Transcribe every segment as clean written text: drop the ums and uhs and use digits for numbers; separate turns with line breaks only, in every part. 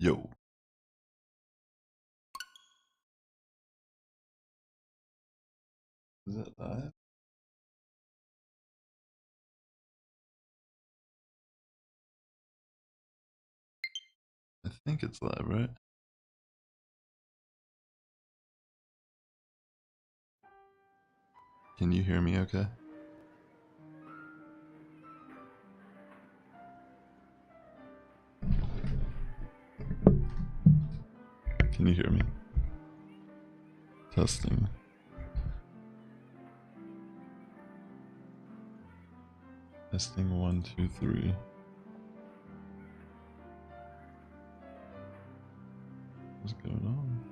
Yo. Is it live? I think it's live, right? Can you hear me okay? Can you hear me? Testing. Testing 1, 2, 3. What's going on?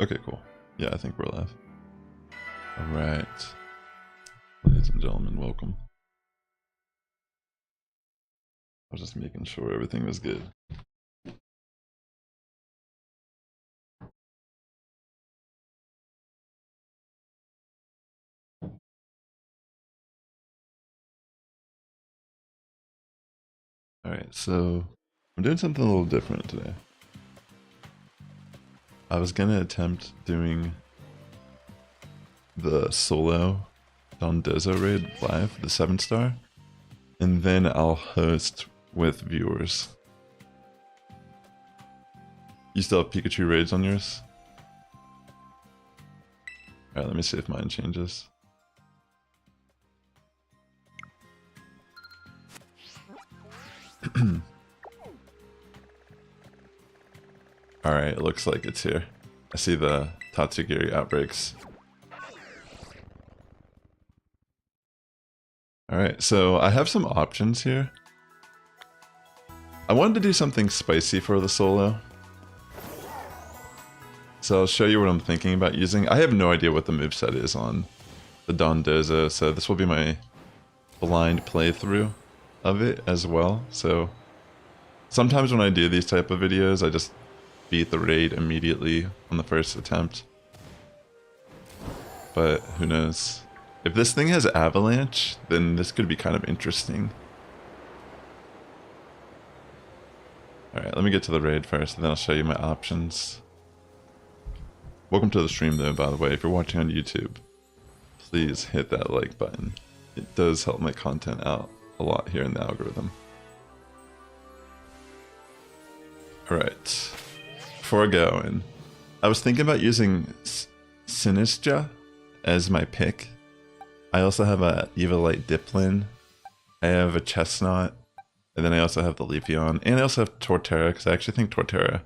Okay, cool. Yeah, I think we're live. Alright. Ladies and gentlemen, welcome. I was just making sure everything was good. Alright, so I'm doing something a little different today. I was gonna attempt doing the solo Dondozo raid live, the 7-star, and then I'll host with viewers. You still have Pikachu raids on yours? Alright, let me see if mine changes. Alright, it looks like it's here. I see the Tatsugiri outbreaks. Alright, so I have some options here. I wanted to do something spicy for the solo. So I'll show you what I'm thinking about using. I have no idea what the moveset is on the Dondozo, so this will be my blind playthrough of it as well. So sometimes when I do these type of videos, I just beat the raid immediately on the first attempt. But who knows? If this thing has avalanche, then this could be kind of interesting. Alright, let me get to the raid first, and then I'll show you my options. Welcome to the stream though, by the way. If you're watching on YouTube, please hit that like button. It does help my content out a lot here in the algorithm. Alright, before I go in, I was thinking about using Sinistcha as my pick. I also have a Evilite Diplin, I have a Chestnut, and then I also have the Leafeon, and I also have Torterra, because I actually think Torterra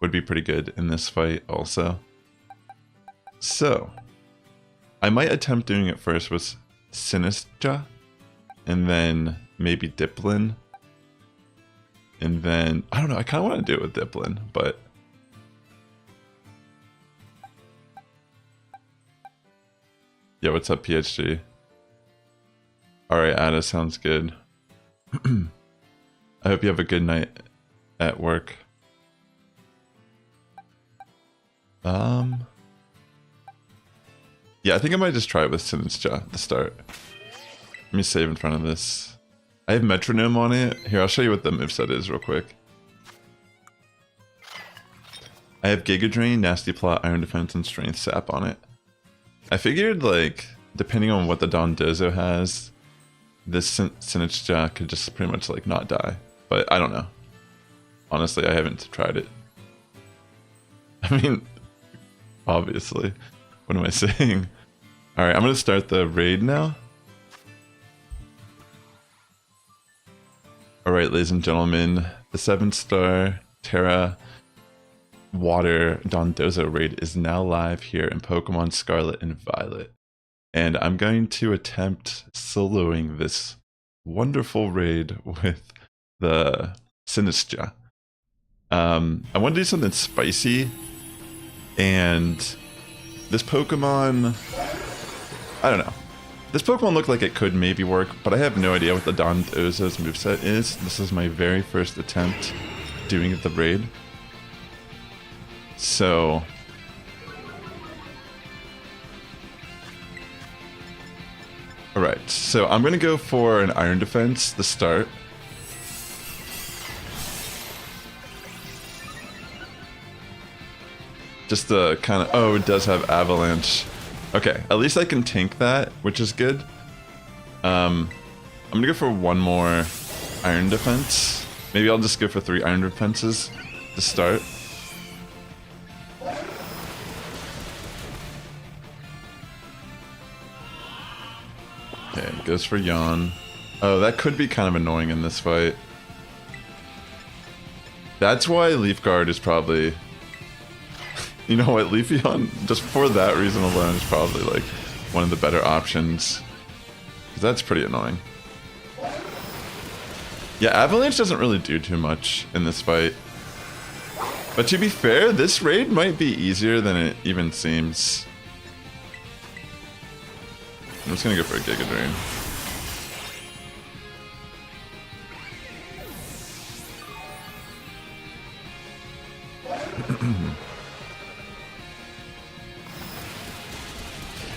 would be pretty good in this fight also. So, I might attempt doing it first with Sinistcha, and then maybe Diplin, and then, I don't know, I kind of want to do it with Diplin, but... Yeah, what's up, PHG? Alright, Ada, sounds good. I hope you have a good night at work. Yeah, I think I might just try it with Sinistcha to start. Let me save in front of this. I have Metronome on it. Here, I'll show you what the moveset is real quick. I have Giga Drain, Nasty Plot, Iron Defense, and Strength Sap on it. I figured, like, depending on what the Dondozo has, this Sinistcha could just pretty much, like, not die. But I don't know. Honestly, I haven't tried it. I mean, obviously. What am I saying? Alright, I'm going to start the raid now. Alright, ladies and gentlemen, the 7-star Tera Water Dondozo raid is now live here in Pokemon Scarlet and Violet. And I'm going to attempt soloing this wonderful raid with the Sinistcha. I want to do something spicy, and this Pokemon, I don't know. This Pokemon looked like it could maybe work, but I have no idea what the Dondozo's moveset is. This is my very first attempt doing the raid. So... Alright, so I'm going to go for an Iron Defense to start. Just the kind of... Oh, it does have Avalanche. Okay, at least I can tank that, which is good. I'm gonna go for one more Iron Defense. Maybe I'll just go for 3 Iron Defenses to start. Okay, goes for Yawn. Oh, that could be kind of annoying in this fight. That's why Leaf Guard is probably... You know what, Leafeon, just for that reason alone, is probably like one of the better options. Because that's pretty annoying. Yeah, Avalanche doesn't really do too much in this fight. But to be fair, this raid might be easier than it even seems. I'm just gonna go for a Giga Drain.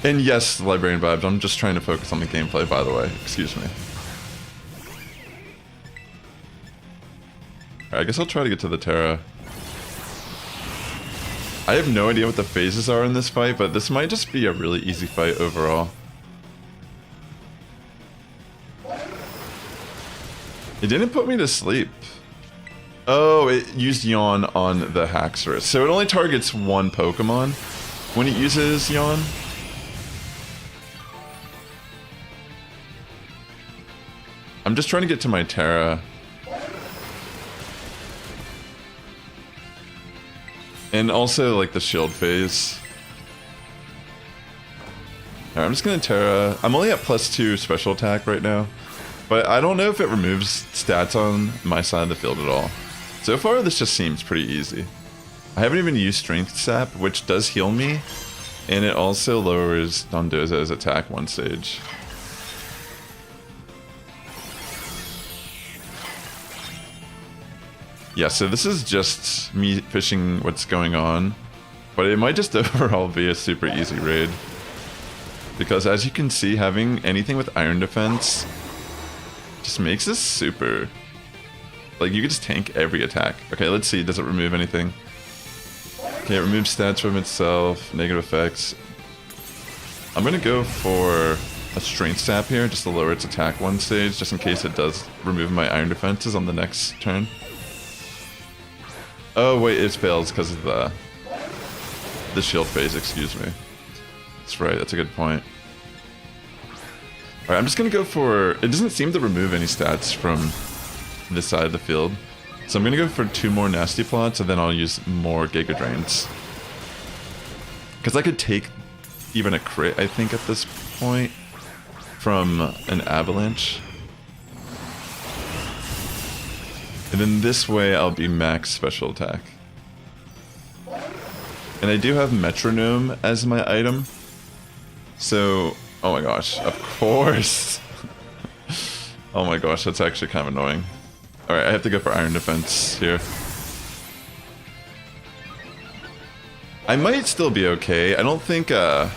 And yes, Librarian Vibes, I'm just trying to focus on the gameplay, by the way. Excuse me. Alright, I guess I'll try to get to the Tera. I have no idea what the phases are in this fight, but this might just be a really easy fight overall. It didn't put me to sleep. Oh, it used Yawn on the Haxorus. So it only targets one Pokemon when it uses Yawn. I'm just trying to get to my Tera. And also, like, the shield phase. Alright, I'm just gonna Tera. I'm only at +2 special attack right now. But I don't know if it removes stats on my side of the field at all. So far, this just seems pretty easy. I haven't even used Strength Sap, which does heal me. And it also lowers Dondozo's attack 1 stage. Yeah, so this is just me fishing what's going on, but it might just overall be a super easy raid. Because as you can see, having anything with Iron Defense just makes this super... Like, you can just tank every attack. Okay, let's see, does it remove anything? Okay, it removes stats from itself, negative effects. I'm gonna go for a Strength Sap here, just to lower its attack 1 stage, just in case it does remove my Iron Defenses on the next turn. Oh wait, it fails because of the shield phase, excuse me. That's right, that's a good point. Alright, I'm just gonna go for... It doesn't seem to remove any stats from this side of the field. So I'm gonna go for 2 more Nasty Plots, and then I'll use more Giga Drains. Because I could take even a crit, I think, at this point, from an Avalanche. And then this way I'll be max special attack. And I do have Metronome as my item. So, oh my gosh, of course. Oh my gosh, that's actually kind of annoying. Alright, I have to go for Iron Defense here. I might still be okay. I don't think, I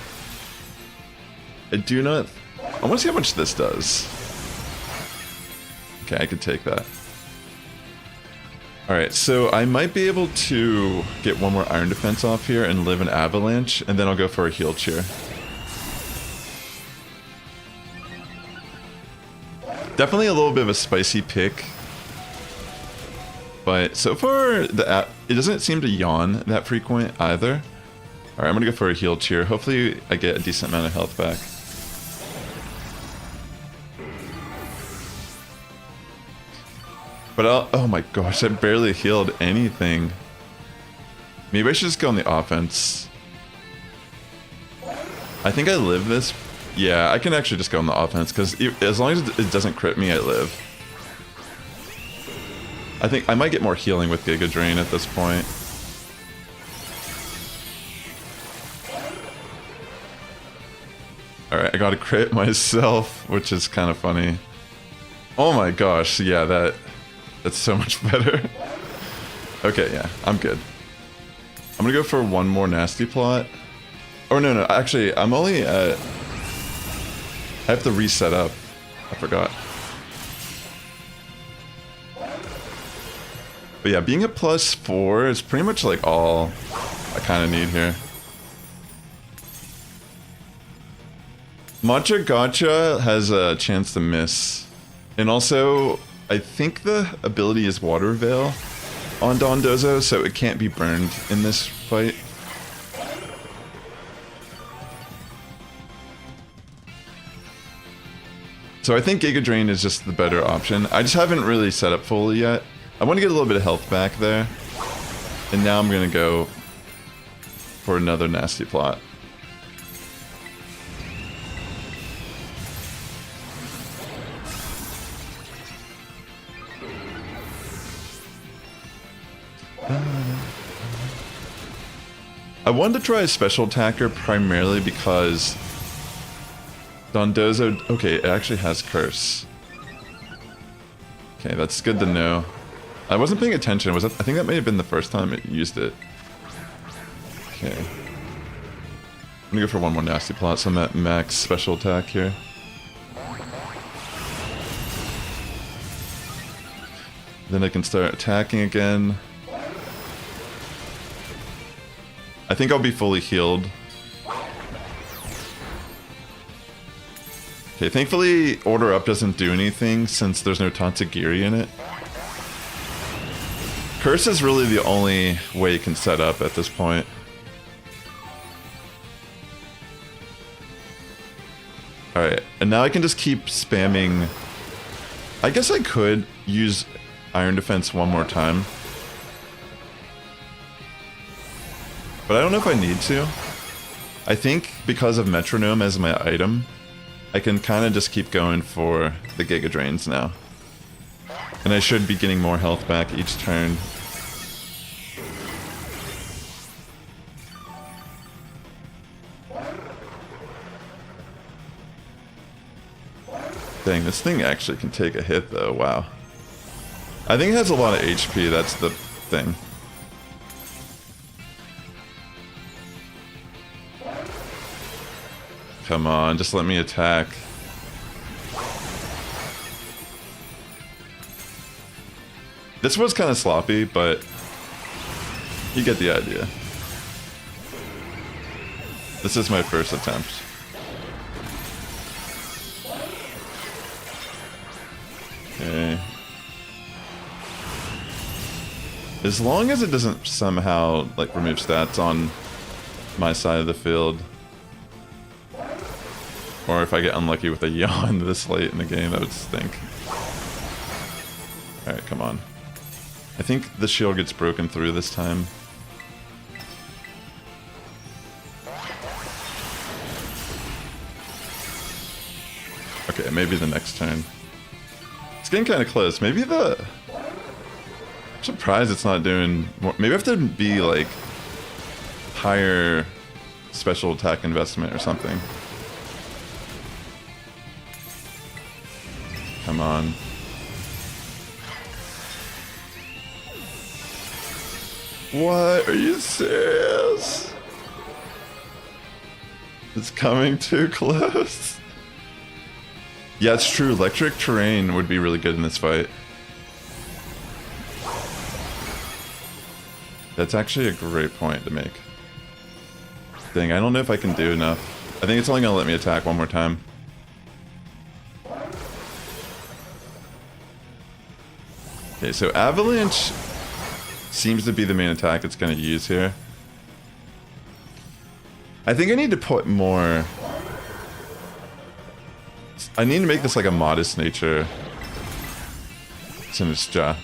do not... I want to see how much this does. Okay, I can take that. Alright, so I might be able to get one more Iron Defense off here and live an Avalanche, and then I'll go for a Heal Cheer. Definitely a little bit of a spicy pick. But so far, it doesn't seem to yawn that frequent either. Alright, I'm gonna go for a Heal Cheer. Hopefully I get a decent amount of health back. But oh my gosh, I barely healed anything. Maybe I should just go on the offense. I think I live this. Yeah, I can actually just go on the offense, because as long as it doesn't crit me, I live. I think I might get more healing with Giga Drain at this point. Alright, I got to crit myself, which is kind of funny. Oh my gosh, yeah, that's so much better. Okay, yeah, I'm good. I'm gonna go for one more Nasty Plot. Or no, actually, I'm only at... I have to reset up. I forgot. But yeah, being at +4 is pretty much like all I kind of need here. Matcha Gotcha has a chance to miss. And also, I think the ability is Water Veil on Dondozo, so it can't be burned in this fight. So I think Giga Drain is just the better option. I just haven't really set up fully yet. I want to get a little bit of health back there. And now I'm going to go for another nasty plot. I wanted to try a special attacker primarily because Dondozo... Okay, it actually has Curse. Okay, that's good to know. I wasn't paying attention. I think that may have been the first time it used it. Okay. I'm gonna go for one more nasty plot, so I'm at max special attack here. Then I can start attacking again. I think I'll be fully healed. Okay, thankfully Order Up doesn't do anything since there's no Tatsugiri in it. Curse is really the only way you can set up at this point. Alright, and now I can just keep spamming. I guess I could use Iron Defense one more time. But I don't know if I need to. I think because of Metronome as my item, I can kind of just keep going for the Giga Drains now. And I should be getting more health back each turn. Dang, this thing actually can take a hit though, wow. I think it has a lot of HP, that's the thing. Come on, just let me attack. This was kind of sloppy, but you get the idea. This is my first attempt. Okay. As long as it doesn't somehow, like, remove stats on my side of the field. Or if I get unlucky with a yawn this late in the game, that would stink. Alright, come on. I think the shield gets broken through this time. Okay, maybe the next turn. It's getting kind of close. Maybe the... I'm surprised it's not doing more. Maybe I have to be, like, higher special attack investment or something. Come on. What? Are you serious? It's coming too close. Yeah, it's true. Electric terrain would be really good in this fight. That's actually a great point to make. Dang, I don't know if I can do enough. I think it's only gonna let me attack one more time. Okay, so Avalanche seems to be the main attack it's going to use here. I think I need to put more... I need to make this like a modest nature Sinistcha.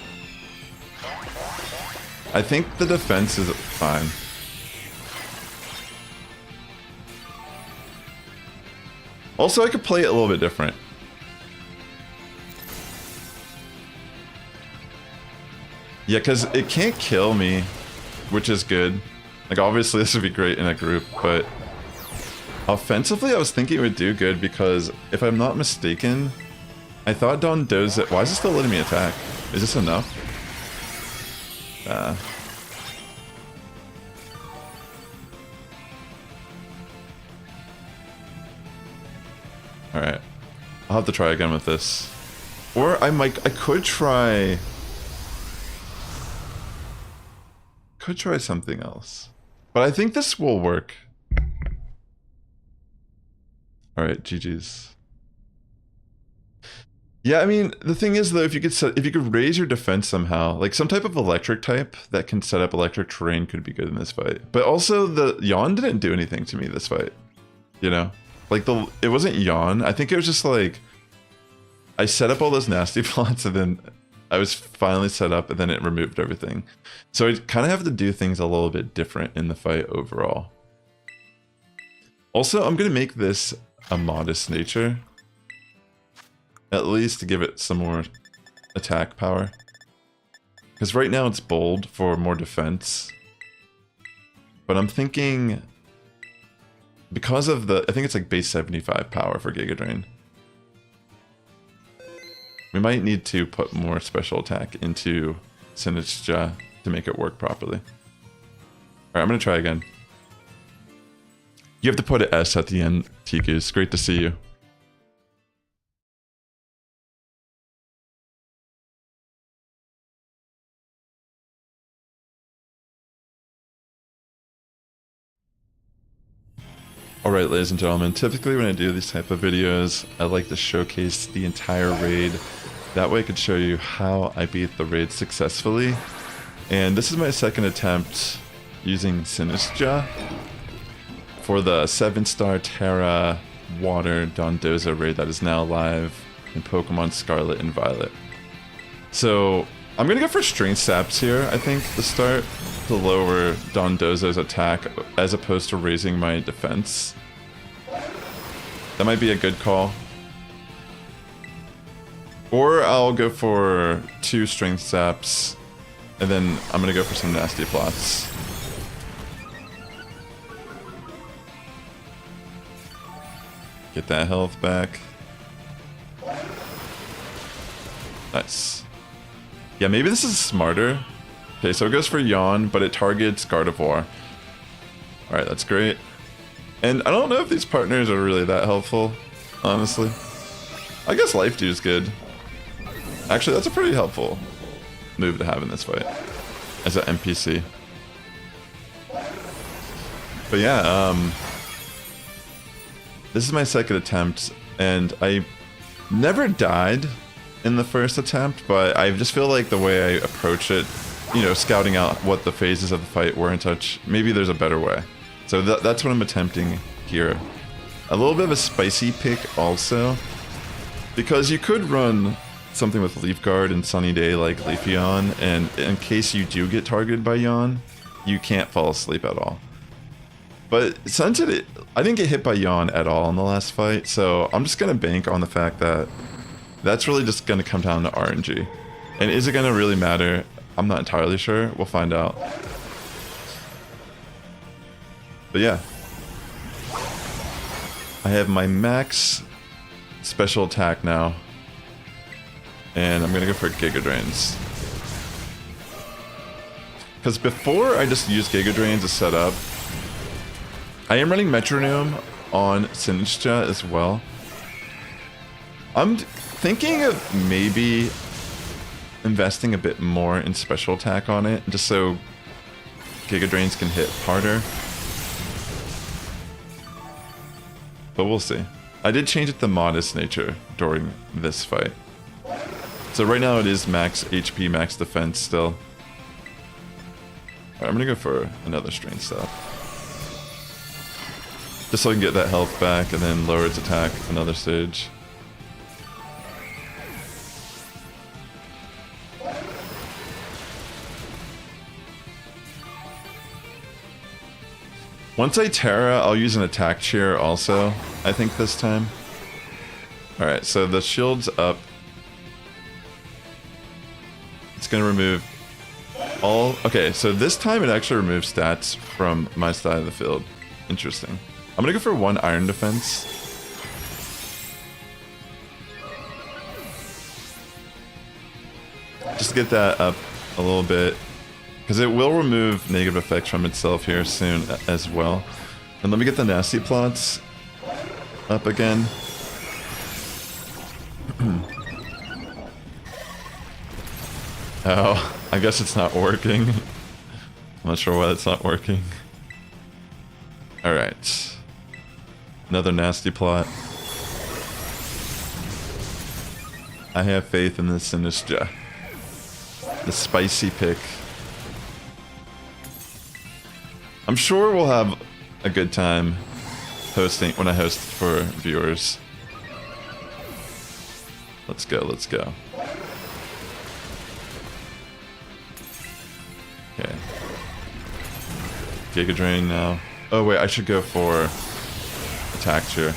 I think the defense is fine. Also, I could play it a little bit different. Yeah, because it can't kill me, which is good. Like, obviously this would be great in a group, but offensively I was thinking it would do good because, if I'm not mistaken, I thought Dondozo... Why is it still letting me attack? Is this enough? Alright. I'll have to try again with this. Or I could try... Could try something else. But I think this will work. Alright, GG's. Yeah, I mean, the thing is though, if you could raise your defense somehow, like some type of electric type that can set up electric terrain could be good in this fight. But also the Yawn didn't do anything to me this fight. You know? Like it wasn't Yawn. I think it was just like I set up all those nasty plots and then I was finally set up and then it removed everything. So I kind of have to do things a little bit different in the fight overall. Also, I'm going to make this a modest nature. At least to give it some more attack power. Because right now it's bold for more defense. But I'm thinking, because of the, I think it's like base 75 power for Giga Drain. We might need to put more special attack into Sinistcha to make it work properly. Alright, I'm going to try again. You have to put an S at the end, Tikus. Great to see you. Alright, ladies and gentlemen, typically when I do these type of videos, I like to showcase the entire raid. That way I could show you how I beat the raid successfully. And this is my second attempt using Sinistcha for the 7-star Tera Water Dondozo raid that is now live in Pokemon Scarlet and Violet. So I'm gonna go for Strength Saps here, I think, to start, to lower Dondozo's attack as opposed to raising my defense. That might be a good call. Or I'll go for 2 Strength Saps, and then I'm gonna go for some nasty plots. Get that health back. Nice. Yeah, maybe this is smarter. Okay, so it goes for Yawn, but it targets Gardevoir. Alright, that's great. And I don't know if these partners are really that helpful, honestly. I guess Life Dew is good. Actually, that's a pretty helpful move to have in this fight as an NPC. But yeah, this is my second attempt, and I never died in the first attempt, but I just feel like the way I approach it, you know, scouting out what the phases of the fight were in touch, maybe there's a better way. So that's what I'm attempting here. A little bit of a spicy pick also, because you could run something with Leaf Guard and Sunny Day like Leafeon, and in case you do get targeted by Yawn, you can't fall asleep at all. But since I didn't get hit by Yawn at all in the last fight, so I'm just gonna bank on the fact that that's really just gonna come down to RNG. And is it gonna really matter? I'm not entirely sure. We'll find out. But yeah. I have my max special attack now. And I'm gonna go for Giga Drains. Because before I just use Giga Drains to set up, I am running Metronome on Sinistcha as well. I'm thinking of maybe investing a bit more in special attack on it, just so Giga Drains can hit harder. But we'll see. I did change it to modest nature during this fight. So right now it is max HP, max defense still. Alright, I'm gonna go for another Strength Sap. Just so I can get that health back and then lower its attack another stage. Once I Terra, I'll use an attack cheer also, I think this time. Alright, so the shield's up. It's gonna remove all... Okay, so this time it actually removes stats from my side of the field. Interesting. I'm gonna go for 1 Iron Defense. Just to get that up a little bit. Because it will remove negative effects from itself here soon as well. And let me get the nasty plots up again. Oh, I guess it's not working. I'm not sure why it's not working. Alright. Another nasty plot. I have faith in the Sinistra. The spicy pick. I'm sure we'll have a good time hosting when I host for viewers. Let's go, let's go. Okay. Giga Drain now. Oh wait, I should go for attack here.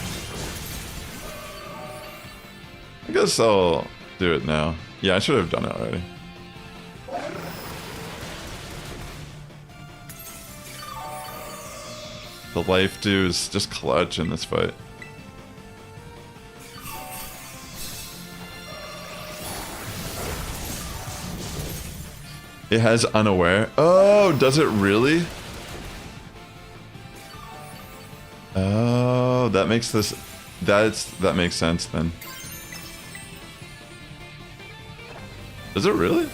I guess I'll do it now. Yeah, I should have done it already. The life do is just clutch in this fight. It has unaware. Oh, does it really? Oh, that makes this... that makes sense then. Does it really?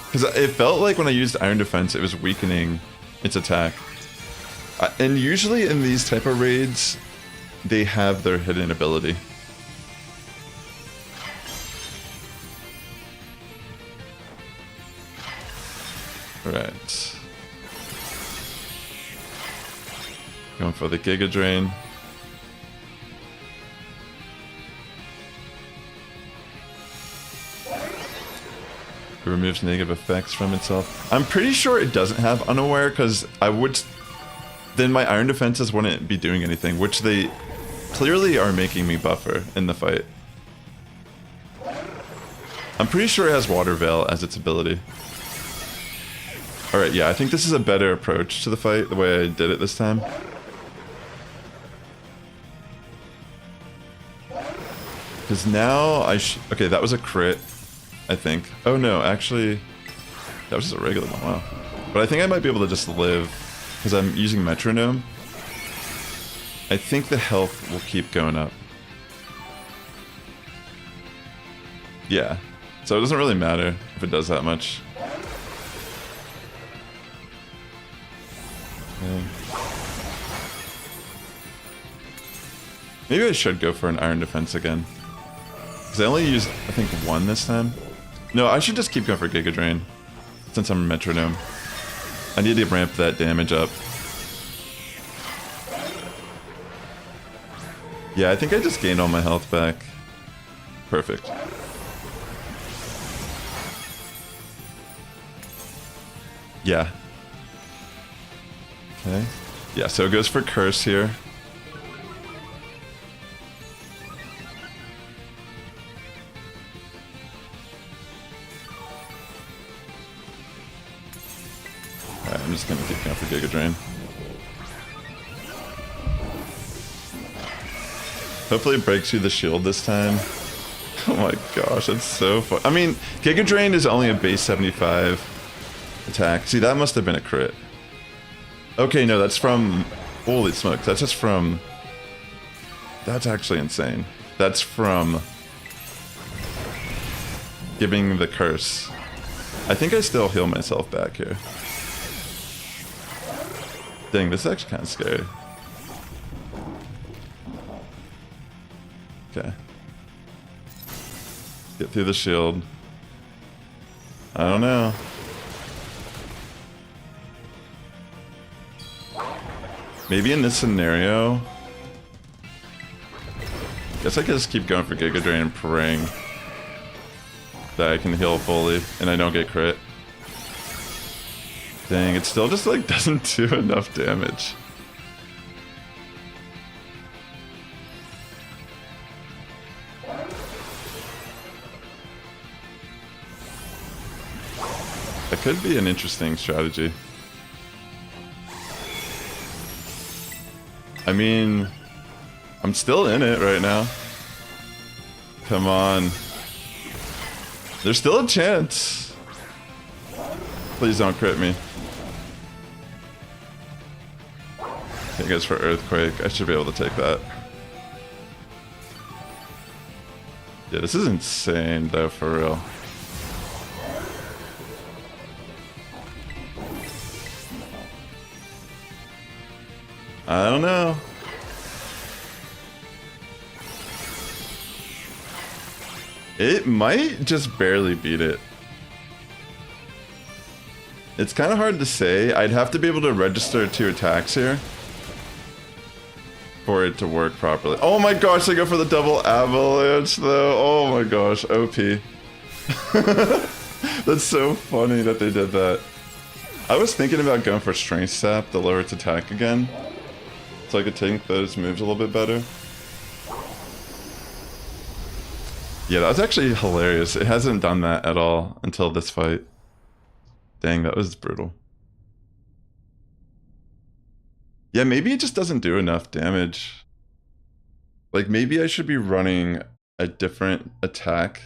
Because it felt like when I used Iron Defense, it was weakening its attack. And usually in these type of raids, they have their hidden ability. Alright. Going for the Giga Drain. It removes negative effects from itself. I'm pretty sure it doesn't have unaware because I would... Then my Iron Defenses wouldn't be doing anything, which they clearly are making me buffer in the fight. I'm pretty sure it has Water Veil as its ability. Alright, yeah, I think this is a better approach to the fight, the way I did it this time. Because now I okay, that was a crit, I think. Oh no, actually, that was just a regular one, wow. But I think I might be able to just live, because I'm using Metronome. I think the health will keep going up. Yeah, so it doesn't really matter if it does that much. Okay. Maybe I should go for an Iron Defense again. Because I only used, I think, one this time. No, I should just keep going for Giga Drain, since I'm a Metronome. I need to ramp that damage up. Yeah, I think I just gained all my health back. Perfect. Yeah. Okay. Yeah, so it goes for Curse here. Alright, I'm just gonna keep going for Giga Drain. Hopefully it breaks through the shield this time. Oh my gosh, that's so fun. I mean, Giga Drain is only a base 75 attack. See, that must have been a crit. Okay, no, that's from... Holy smokes, that's just from... That's actually insane. That's from... giving the curse. I think I still heal myself back here. Dang, this is actually kind of scary. Okay. Get through the shield. I don't know. Maybe in this scenario... Guess I could just keep going for Giga Drain and praying that I can heal fully and I don't get crit. Dang, it still just like doesn't do enough damage. That could be an interesting strategy. I mean, I'm still in it right now. Come on. There's still a chance. Please don't crit me. Okay, it goes for Earthquake. I should be able to take that. Yeah, this is insane though, for real. I don't know. It might just barely beat it. It's kind of hard to say. I'd have to be able to register 2 attacks here for it to work properly. Oh my gosh, I go for the double avalanche though. Oh my gosh, OP. That's so funny that they did that. I was thinking about going for Strength Sap to lower its attack again, so I could take those moves a little bit better. Yeah, that was actually hilarious. It hasn't done that at all until this fight. Dang, that was brutal. Yeah, maybe it just doesn't do enough damage. Like, maybe I should be running a different attack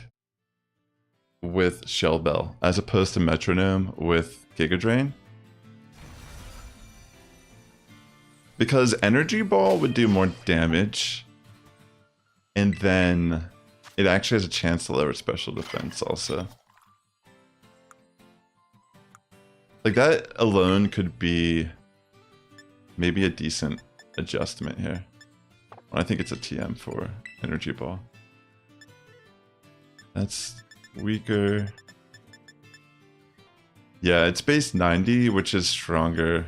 with Shell Bell as opposed to Metronome with Giga Drain. Because Energy Ball would do more damage, and then it actually has a chance to lower special defense also. Like, that alone could be maybe a decent adjustment here. I think it's a TM for Energy Ball. That's weaker. Yeah, it's base 90, which is stronger.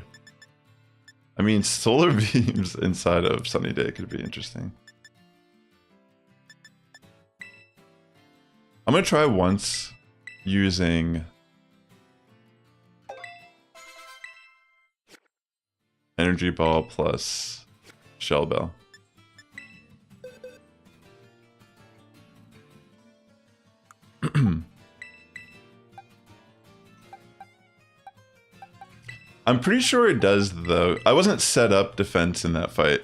I mean, Solar Beams inside of Sunny Day could be interesting. I'm gonna try once using Energy Ball plus Shell Bell. I'm pretty sure it does though. I wasn't set up defense in that fight.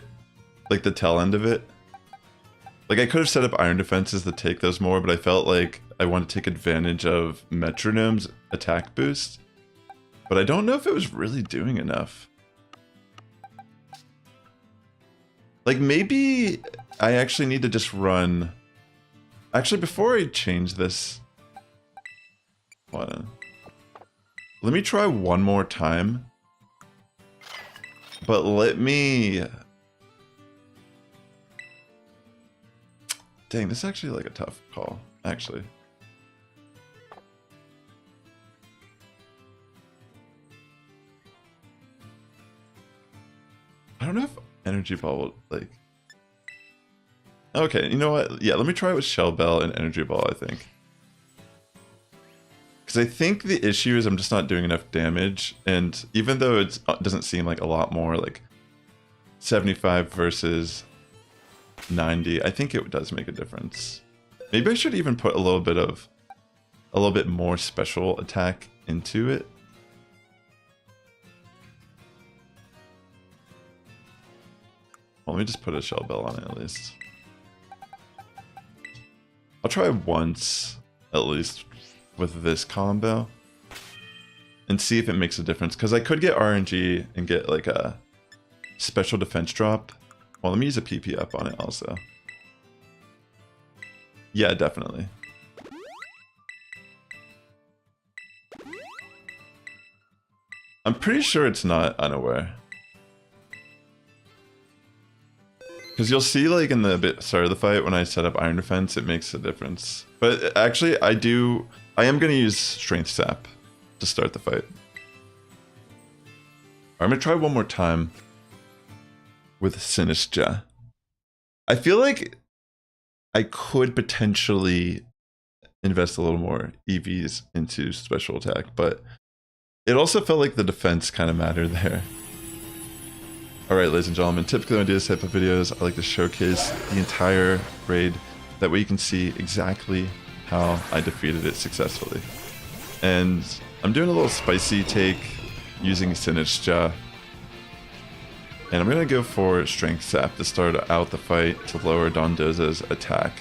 Like the tail end of it. Like I could have set up iron defenses to take those more, but I felt like I wanted to take advantage of Metronome's attack boost. But I don't know if it was really doing enough. Like maybe I actually need to just run... Actually, before I change this... Hold on. Let me try one more time. But let me... Dang, this is actually like a tough call, actually. I don't know if Energy Ball will, like... Okay, you know what? Yeah, let me try it with Shell Bell and Energy Ball, I think. Because I think the issue is I'm just not doing enough damage, and even though it doesn't seem like a lot more, like 75 versus 90, I think it does make a difference. Maybe I should even put a little bit more special attack into it. Well, let me just put a Shell Bell on it at least. I'll try once, at least, with this combo. And see if it makes a difference. Because I could get RNG and get like a special defense drop. Well, let me use a PP up on it also. Yeah, definitely. I'm pretty sure it's not unaware. Because you'll see, like, in the start of the fight, when I set up Iron Defense, it makes a difference. But actually, I am going to use Strength Sap to start the fight. I'm going to try one more time with Sinistcha. I feel like I could potentially invest a little more EVs into special attack, but it also felt like the defense kind of mattered there. Alright, ladies and gentlemen, typically when I do this type of videos, I like to showcase the entire raid. That way you can see exactly how I defeated it successfully. And I'm doing a little spicy take using Sinistcha. And I'm going to go for Strength Sap to start out the fight to lower Dondozo's attack.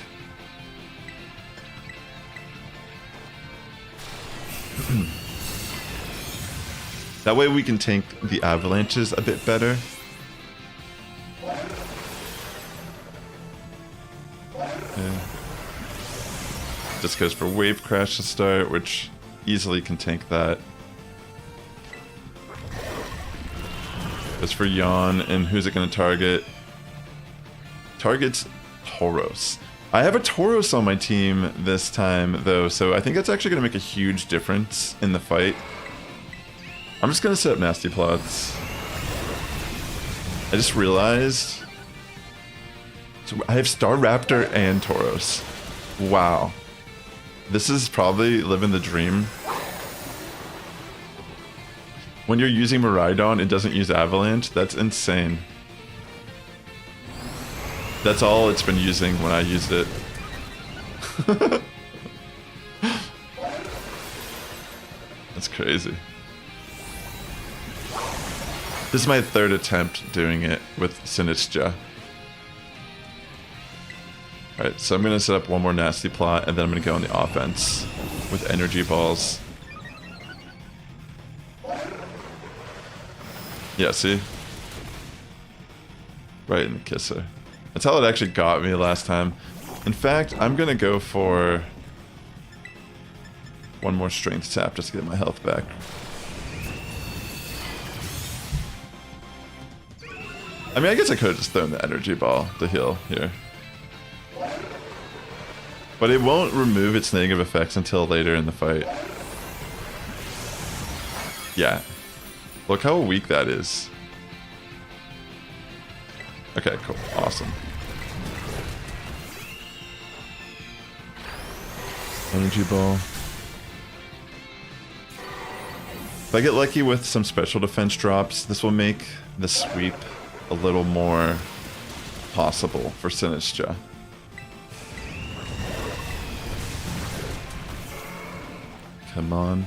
That way we can tank the avalanches a bit better. Yeah. Just goes for Wave Crash to start, which easily can tank that. Goes for Yawn, and who's it going to target? Targets Tauros. I have a Tauros on my team this time, though, so I think that's actually going to make a huge difference in the fight. I'm just going to set up Nasty Plots. I just realized... So I have Staraptor and Tauros. Wow. This is probably living the dream. When you're using Miraidon, it doesn't use Avalanche. That's insane. That's all it's been using when I used it. That's crazy. This is my third attempt doing it with Sinistcha. Alright, so I'm going to set up one more Nasty Plot, and then I'm going to go on the offense with Energy Balls. Yeah, see? Right in the kisser. That's how it actually got me last time. In fact, I'm gonna go for one more strength tap just to get my health back. I mean, I guess I could have just thrown the energy ball to heal here. But it won't remove its negative effects until later in the fight. Yeah. Look how weak that is. Okay, cool. Awesome. Energy ball. If I get lucky with some special defense drops, this will make the sweep a little more possible for Sinistcha. Come on.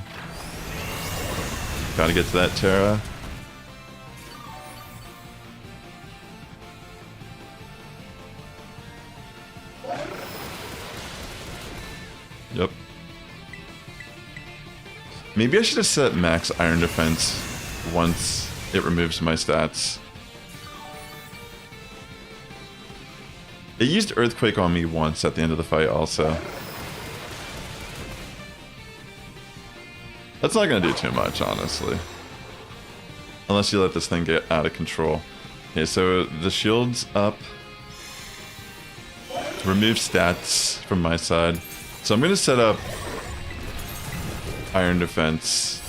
Gotta get to that Tera. Yep. Maybe I should have set max iron defense once it removes my stats. It used Earthquake on me once at the end of the fight also. That's not going to do too much, honestly. Unless you let this thing get out of control. Okay, so the shield's up. Remove stats from my side. So I'm going to set up Iron Defense.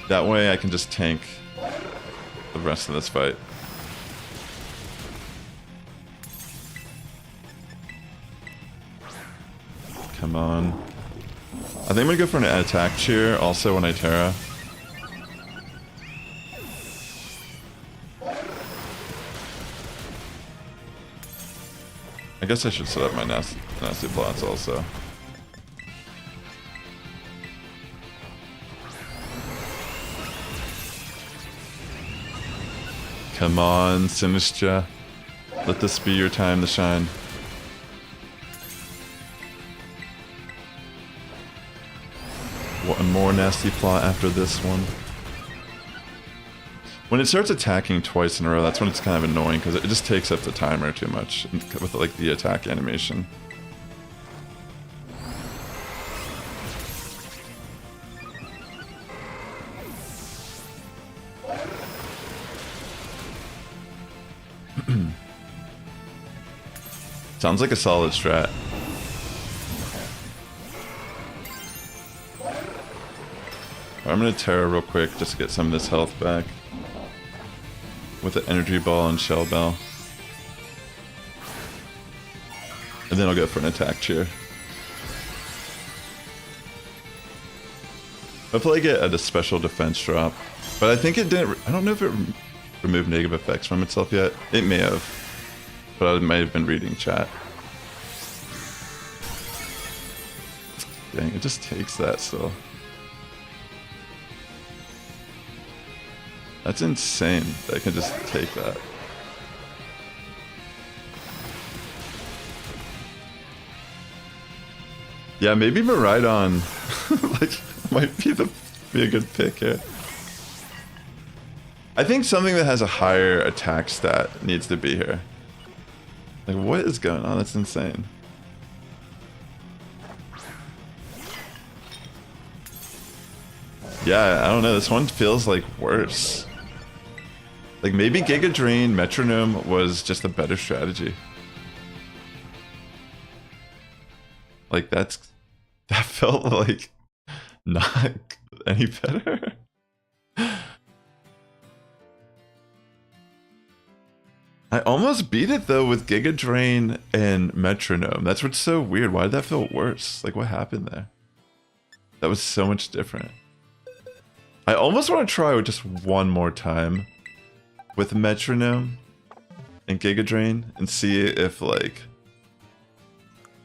That way I can just tank the rest of this fight. Come on. I think I'm gonna go for an attack cheer also when I Tera. I guess I should set up my nasty plots also. Come on, Sinistcha. Let this be your time to shine. One more nasty plot after this one. When it starts attacking twice in a row, that's when it's kind of annoying because it just takes up the timer too much with like the attack animation. Sounds like a solid strat. I'm gonna Tera real quick just to get some of this health back. With the energy ball and shell bell. And then I'll go for an attack cheer. Hopefully I get a special defense drop. But I think it didn't, I don't know if it removed negative effects from itself yet. It may have. But I might have been reading chat. Dang, it just takes that still. That's insane that I can just take that. Yeah, maybe Miraidon like might be a good pick here. I think something that has a higher attack stat needs to be here. Like, what is going on? That's insane. Yeah, I don't know. This one feels like worse. Like maybe Giga Drain Metronome was just a better strategy. Like that felt like not any better. I almost beat it though with Giga Drain and Metronome. That's what's so weird. Why did that feel worse? Like what happened there? That was so much different. I almost want to try with just one more time with Metronome and Giga Drain and see if like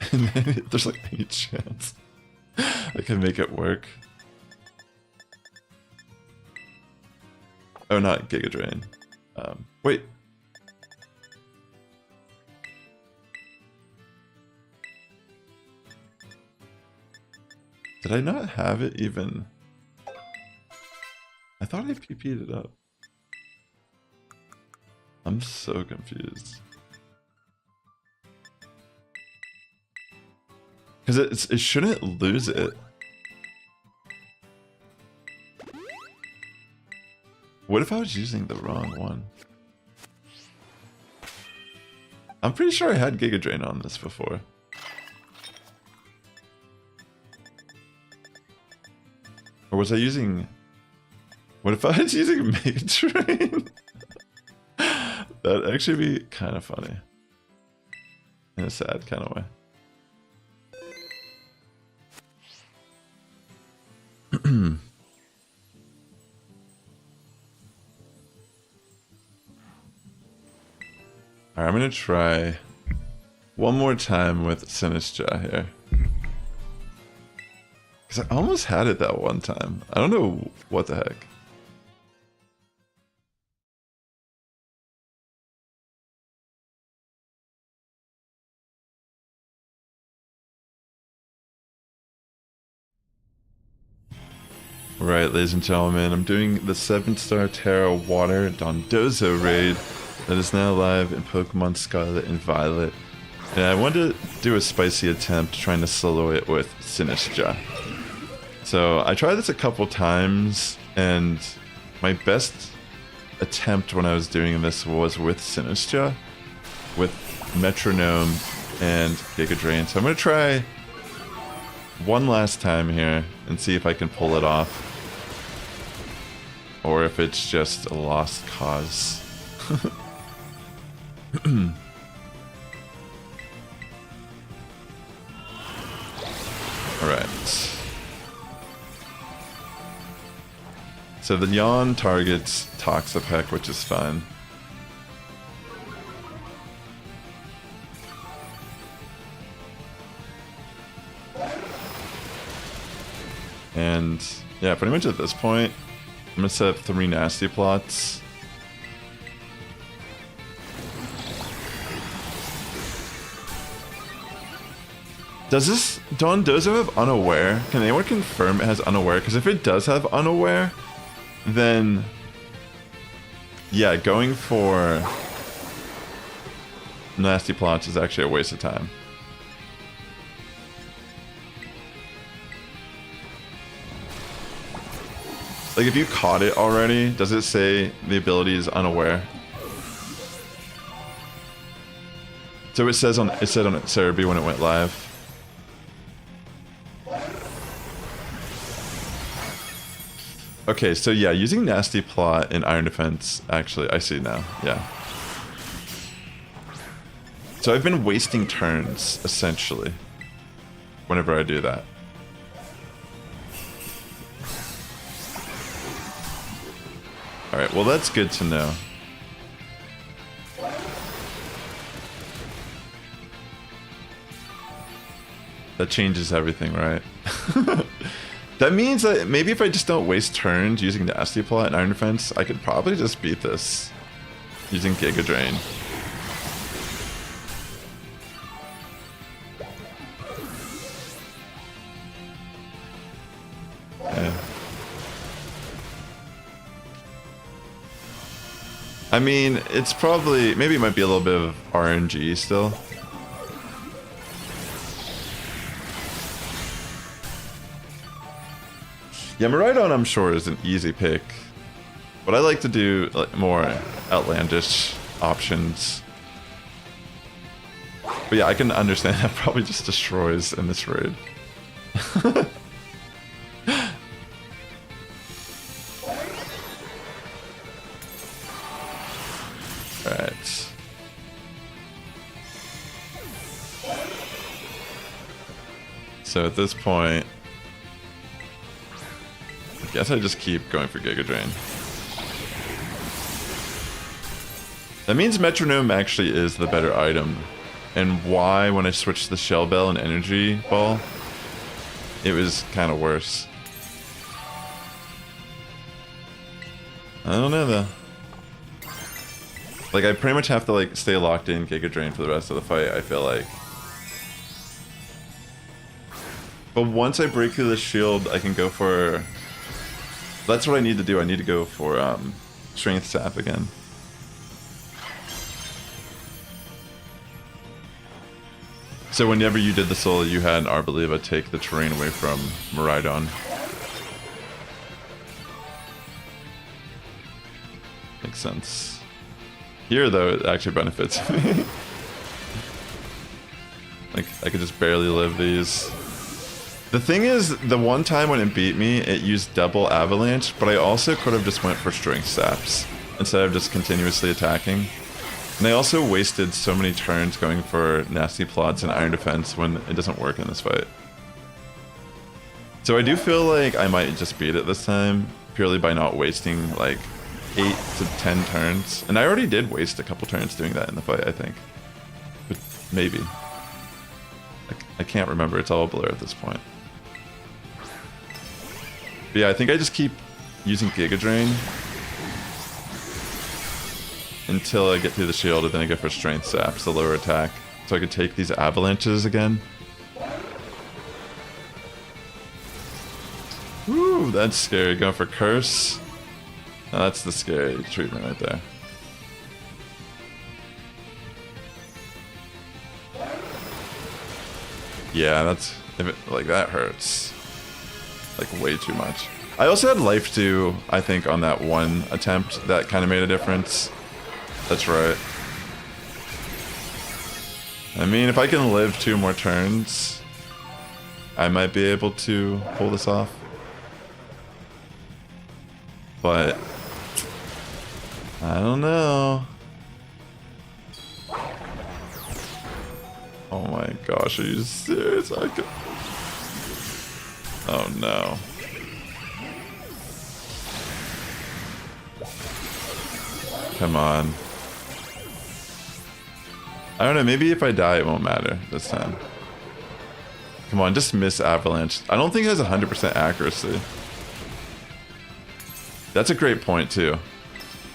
if there's like any chance I can make it work. Oh, not Giga Drain. Wait. Did I not have it even? I thought I PP'd it up. I'm so confused. Because it shouldn't lose it. What if I was using the wrong one? I'm pretty sure I had Giga Drain on this before. Or was I using... What if I was using Mega Drain? That'd actually be kind of funny. In a sad kind of way. Alright, I'm gonna try one more time with Sinistcha here. Because I almost had it that one time. I don't know what the heck. Right, ladies and gentlemen, I'm doing the 7-star Tera Water Dondozo raid that is now live in Pokemon Scarlet and Violet. And I wanted to do a spicy attempt trying to solo it with Sinistcha. So I tried this a couple times, and my best attempt when I was doing this was with Sinistcha, with Metronome and Giga Drain. So I'm going to try one last time here and see if I can pull it off. Or if it's just a lost cause. Alright. So the yawn targets Toxapeck, which is fine. And yeah, pretty much at this point, I'm gonna set up 3 nasty plots. Does this Dondozo have Unaware? Can anyone confirm it has Unaware? Because if it does have Unaware, then yeah, going for nasty plots is actually a waste of time. Like if you caught it already, does it say the ability is unaware? So it said on Cerebi when it went live. Okay, so yeah, using Nasty Plot in Iron Defense, actually, I see now, yeah. So I've been wasting turns, essentially, whenever I do that. Alright, well that's good to know. That changes everything, right? That means that maybe if I just don't waste turns using Nasty Plot and Iron Defense, I could probably just beat this using Giga Drain. Yeah. I mean, it's probably, maybe it might be a little bit of RNG still. Yeah, Miraidon I'm sure is an easy pick. But I like to do like more outlandish options. But yeah, I can understand that probably just destroys in this raid. Alright. So at this point, I guess I just keep going for Giga Drain. That means Metronome actually is the better item. And why, when I switched the Shell Bell and Energy Ball, it was kind of worse. I don't know though. Like, I pretty much have to like stay locked in Giga Drain for the rest of the fight, I feel like. But once I break through the shield, I can go for... That's what I need to do. I need to go for Strength Sap again. So whenever you did the solo, you had Arboliva take the terrain away from Miraidon. Makes sense. Here, though, it actually benefits me. Like, I could just barely live these. The thing is, the one time when it beat me, it used double Avalanche, but I also could have just went for Strength Saps instead of just continuously attacking. And I also wasted so many turns going for Nasty Plots and Iron Defense when it doesn't work in this fight. So I do feel like I might just beat it this time, purely by not wasting like 8 to 10 turns. And I already did waste a couple turns doing that in the fight, I think. But maybe. I can't remember, it's all a blur at this point. But yeah, I think I just keep using Giga Drain until I get through the shield, and then I go for Strength Saps, the lower attack, so I could take these avalanches again. Woo, that's scary. Going for Curse. Now that's the scary treatment right there. Yeah, that's... if it, like, that hurts. Like, way too much. I also had Life Dew, I think, on that one attempt. That kind of made a difference. That's right. I mean, if I can live 2 more turns, I might be able to pull this off. But I don't know. Oh my gosh, are you serious? I could... Oh no. Come on. I don't know, maybe if I die it won't matter this time. Come on, just miss Avalanche. I don't think it has 100% accuracy. That's a great point too.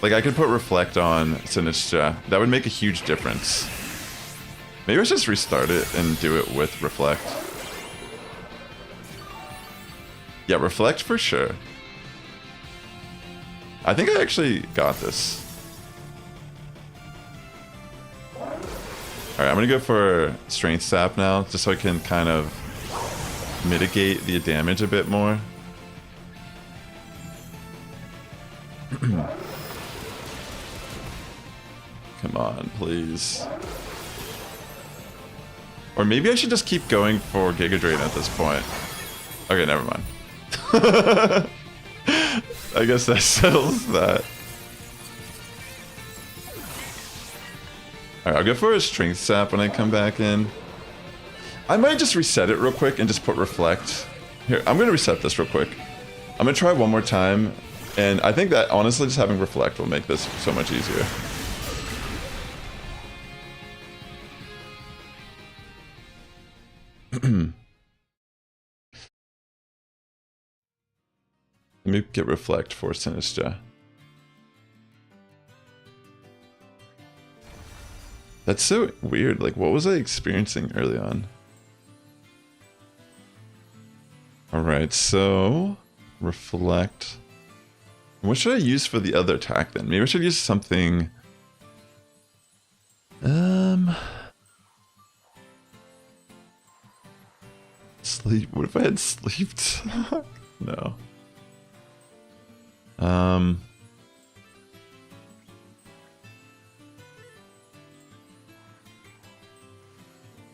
Like, I could put Reflect on Sinistra. That would make a huge difference. Maybe I should just restart it and do it with Reflect. Yeah, Reflect for sure. I think I actually got this. Alright, I'm gonna go for Strength Sap now, just so I can kind of mitigate the damage a bit more. Come on, please. Or maybe I should just keep going for Giga Drain at this point. Okay, never mind. I guess that settles that. Alright, I'll go for a Strength Sap when I come back in. I might just reset it real quick and just put Reflect. Here, I'm going to reset this real quick. I'm going to try one more time. And I think that, honestly, just having Reflect will make this so much easier. Let me get Reflect for Sinistra. That's so weird. Like, what was I experiencing early on? Alright, so... Reflect. What should I use for the other attack then? Maybe I should use something... Sleep. What if I had Sleep Talk? No.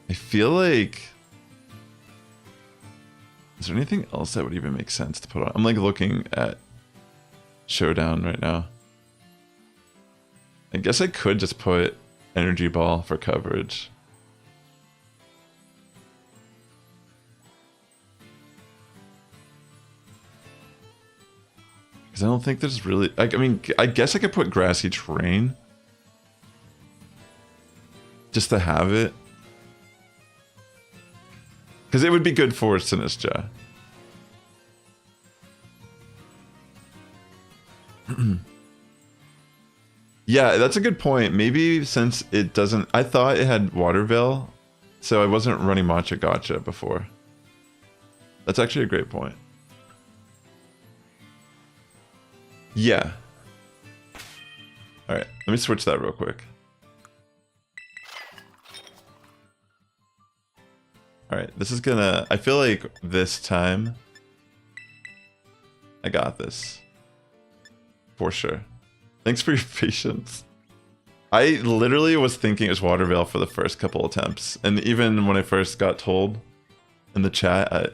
I feel like... Is there anything else that would even make sense to put on? I'm like looking at Showdown right now. I guess I could just put Energy Ball for coverage. Because I don't think there's really... I mean, I guess I could put Grassy Terrain. Just to have it. Because it would be good for Sinistcha. Yeah, that's a good point. Maybe since it doesn't... I thought it had Water Veil, so I wasn't running Matcha Gotcha before. That's actually a great point. Yeah. Alright, let me switch that real quick. Alright, this is gonna... I feel like this time... I got this. For sure. Thanks for your patience. I literally was thinking it was Water Veil for the first couple attempts. And even when I first got told in the chat, I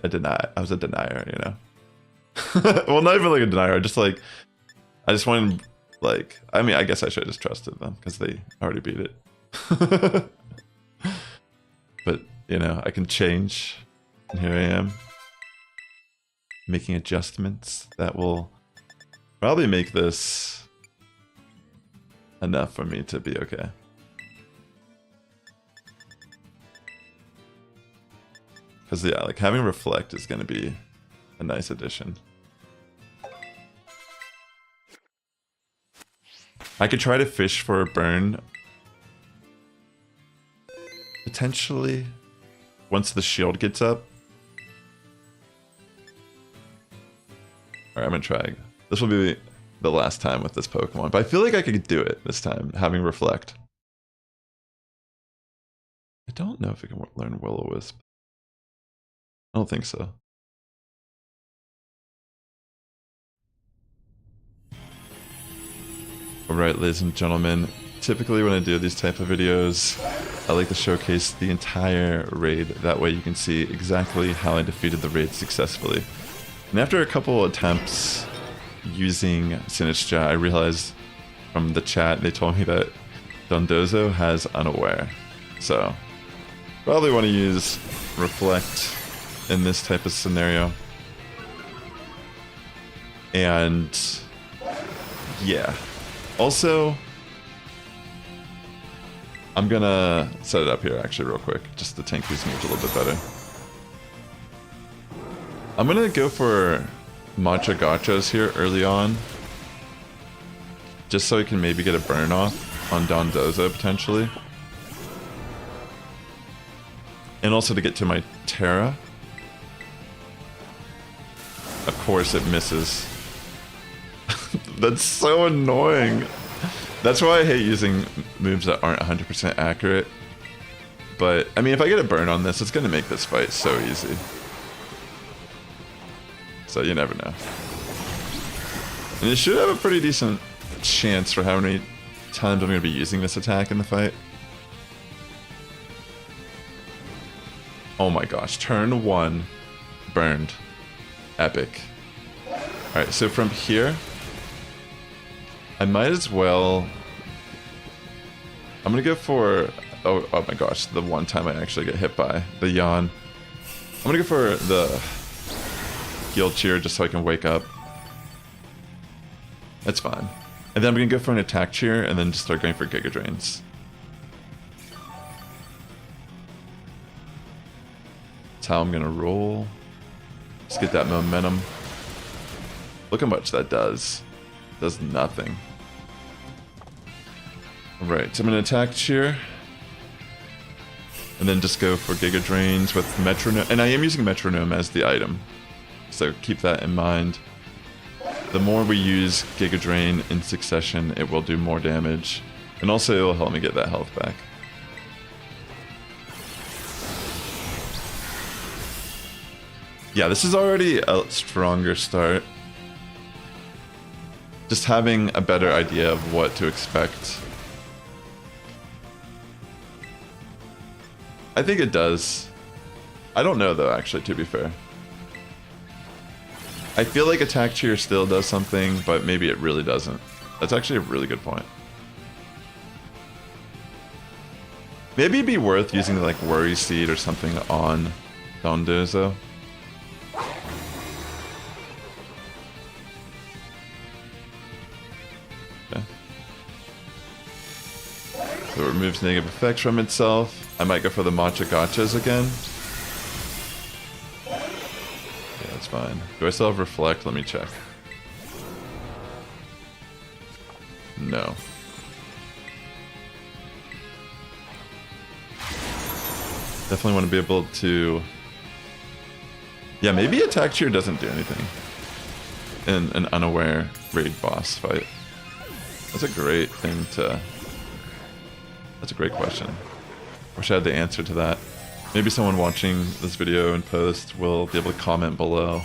was a denier, you know? Well, not even like a denier, I just wanted, like... I mean, I guess I should have just trusted them, because they already beat it. But... you know, I can change, and here I am, making adjustments that will probably make this enough for me to be okay. Because, yeah, like, having Reflect is going to be a nice addition. I could try to fish for a burn, potentially. Once the shield gets up. Alright, I'm gonna try. This will be the last time with this Pokemon, but I feel like I could do it this time, having Reflect. I don't know if I can learn Will-O-Wisp. I don't think so. Alright, ladies and gentlemen, typically when I do these type of videos, I like to showcase the entire raid. That way you can see exactly how I defeated the raid successfully. And after a couple attempts using Sinistcha, I realized from the chat, they told me that Dondozo has Unaware. So, probably want to use Reflect in this type of scenario. And, yeah. Also... I'm gonna set it up here actually real quick, just to tank these moves a little bit better. I'm gonna go for Matcha Gotchas here early on, just so I can maybe get a burn off on Dondozo potentially. And also to get to my Tera. Of course it misses. That's so annoying. That's why I hate using moves that aren't 100% accurate. But, I mean, if I get a burn on this, it's going to make this fight so easy. So you never know. And it should have a pretty decent chance for how many times I'm going to be using this attack in the fight. Oh my gosh, turn 1, burned. Epic. Alright, so from here... I might as well... I'm gonna go for... Oh my gosh, the one time I actually get hit by the yawn. I'm gonna go for the Heal Cheer just so I can wake up. That's fine. And then I'm gonna go for an Attack Cheer and then just start going for Giga Drains. That's how I'm gonna roll. Just get that momentum. Look how much that does. Does nothing. Alright, so I'm gonna Attack Cheer. And then just go for Giga Drains with Metronome. And I am using Metronome as the item. So keep that in mind. The more we use Giga Drain in succession, it will do more damage. And also it will help me get that health back. Yeah, this is already a stronger start. just having a better idea of what to expect. I think it does. I don't know though, actually, to be fair. I feel like Attack Cheer still does something, but maybe it really doesn't. That's actually a really good point. Maybe it'd be worth using like Worry Seed or something on Dondozo. Okay. So it removes negative effects from itself. I might go for the Matcha Gachas again. Yeah, that's fine. Do I still have Reflect? Let me check. No. Definitely want to be able to... Yeah, maybe Attack Cheer doesn't do anything in an unaware raid boss fight. That's a great thing to... That's a great question. Wish I had the answer to that. Maybe someone watching this video in post will be able to comment below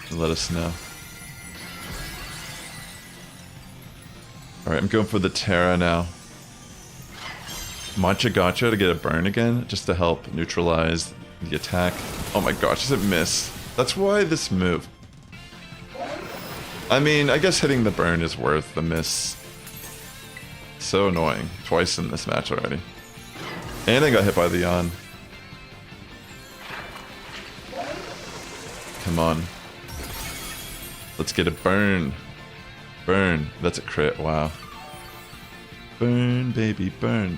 and let us know. Alright, I'm going for the Tera now. Matcha Gacha to get a burn again, just to help neutralize the attack. Oh my gosh, does it miss? That's why this move. I mean, I guess hitting the burn is worth the miss. So annoying. Twice in this match already. And I got hit by the yawn. Come on. Let's get a burn. Burn. That's a crit, wow. Burn, baby, burn.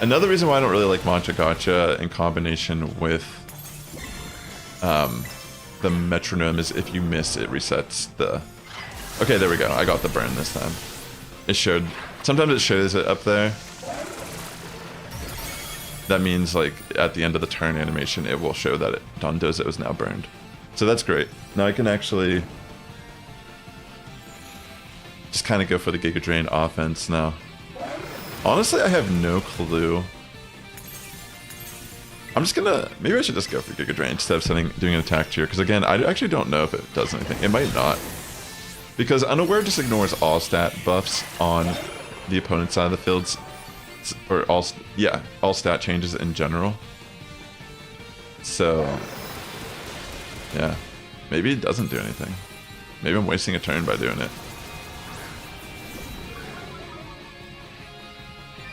Another reason why I don't really like Matcha Gacha in combination with the metronome is if you miss, it resets the... Okay, there we go. I got the burn this time. It showed... Sometimes it shows it up there. That means, like, at the end of the turn animation, it will show that Dondozo is now burned. So that's great. Now I can actually... just kind of go for the Giga Drain offense now. Honestly, I have no clue. I'm just gonna... Maybe I should just go for Giga Drain instead of doing an Attack Tier. Because again, I actually don't know if it does anything. It might not. Because Unaware just ignores all stat buffs on the opponent's side of the fields. Or all stat changes in general. So... yeah. Maybe it doesn't do anything. Maybe I'm wasting a turn by doing it.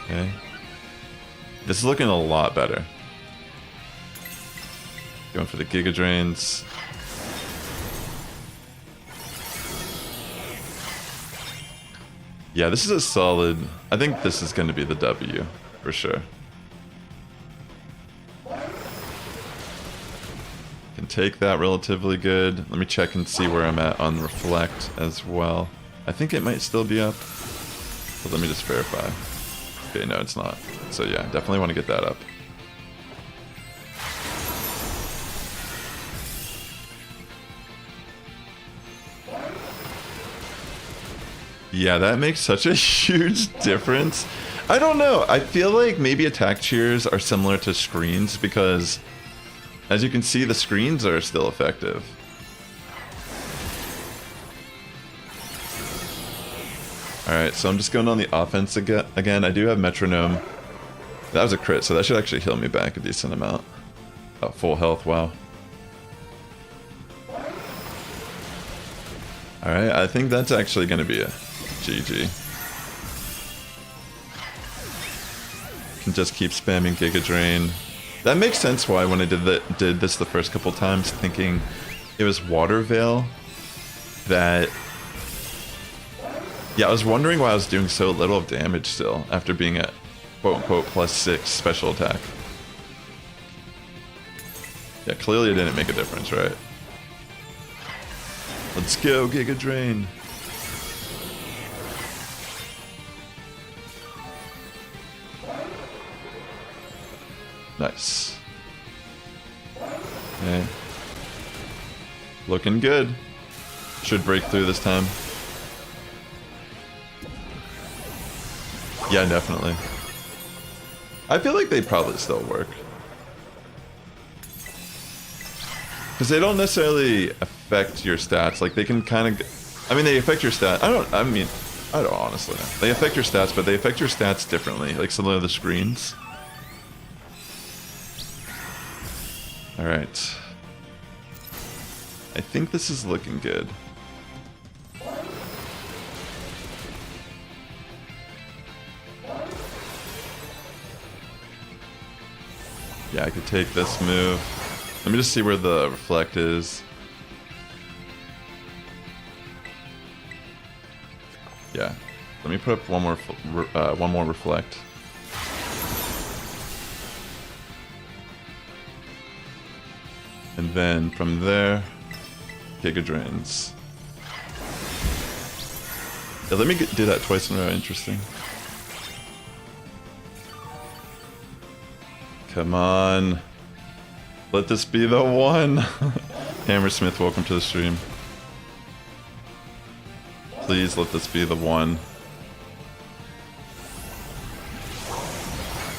Okay. This is looking a lot better. Going for the Giga Drains. Yeah, this is a solid... I think this is going to be the W, for sure. Can take that relatively good. Let me check and see where I'm at on Reflect as well. I think it might still be up. But let me just verify. Okay, no, it's not. So yeah, definitely want to get that up. Yeah, that makes such a huge difference. I don't know. I feel like maybe Attack Cheers are similar to screens because, as you can see, the screens are still effective. Alright, so I'm just going on the offense again. I do have Metronome. That was a crit, so that should actually heal me back a decent amount. Oh, full health, wow. Alright, I think that's actually going to be a GG. Can just keep spamming Giga Drain. That makes sense why when I did this the first couple times, thinking it was Water Veil that... Yeah, I was wondering why I was doing so little of damage still, after being at quote-unquote +6 special attack. Yeah, clearly it didn't make a difference, right? Let's go, Giga Drain! Nice. Okay. Looking good. Should break through this time. Yeah, definitely. I feel like they probably still work. Because they don't necessarily affect your stats. Like, they can kind of... I mean, they affect your stats. I don't honestly know. They affect your stats, but they affect your stats differently. Like some of the screens. Alright. I think this is looking good. Yeah, I could take this move. Let me just see where the reflect is. Yeah. Let me put up one more reflect. And then from there, Giga Drains. Yeah, let me do that twice in a row. Interesting. Come on. Let this be the one. Hammersmith, welcome to the stream. Please let this be the one.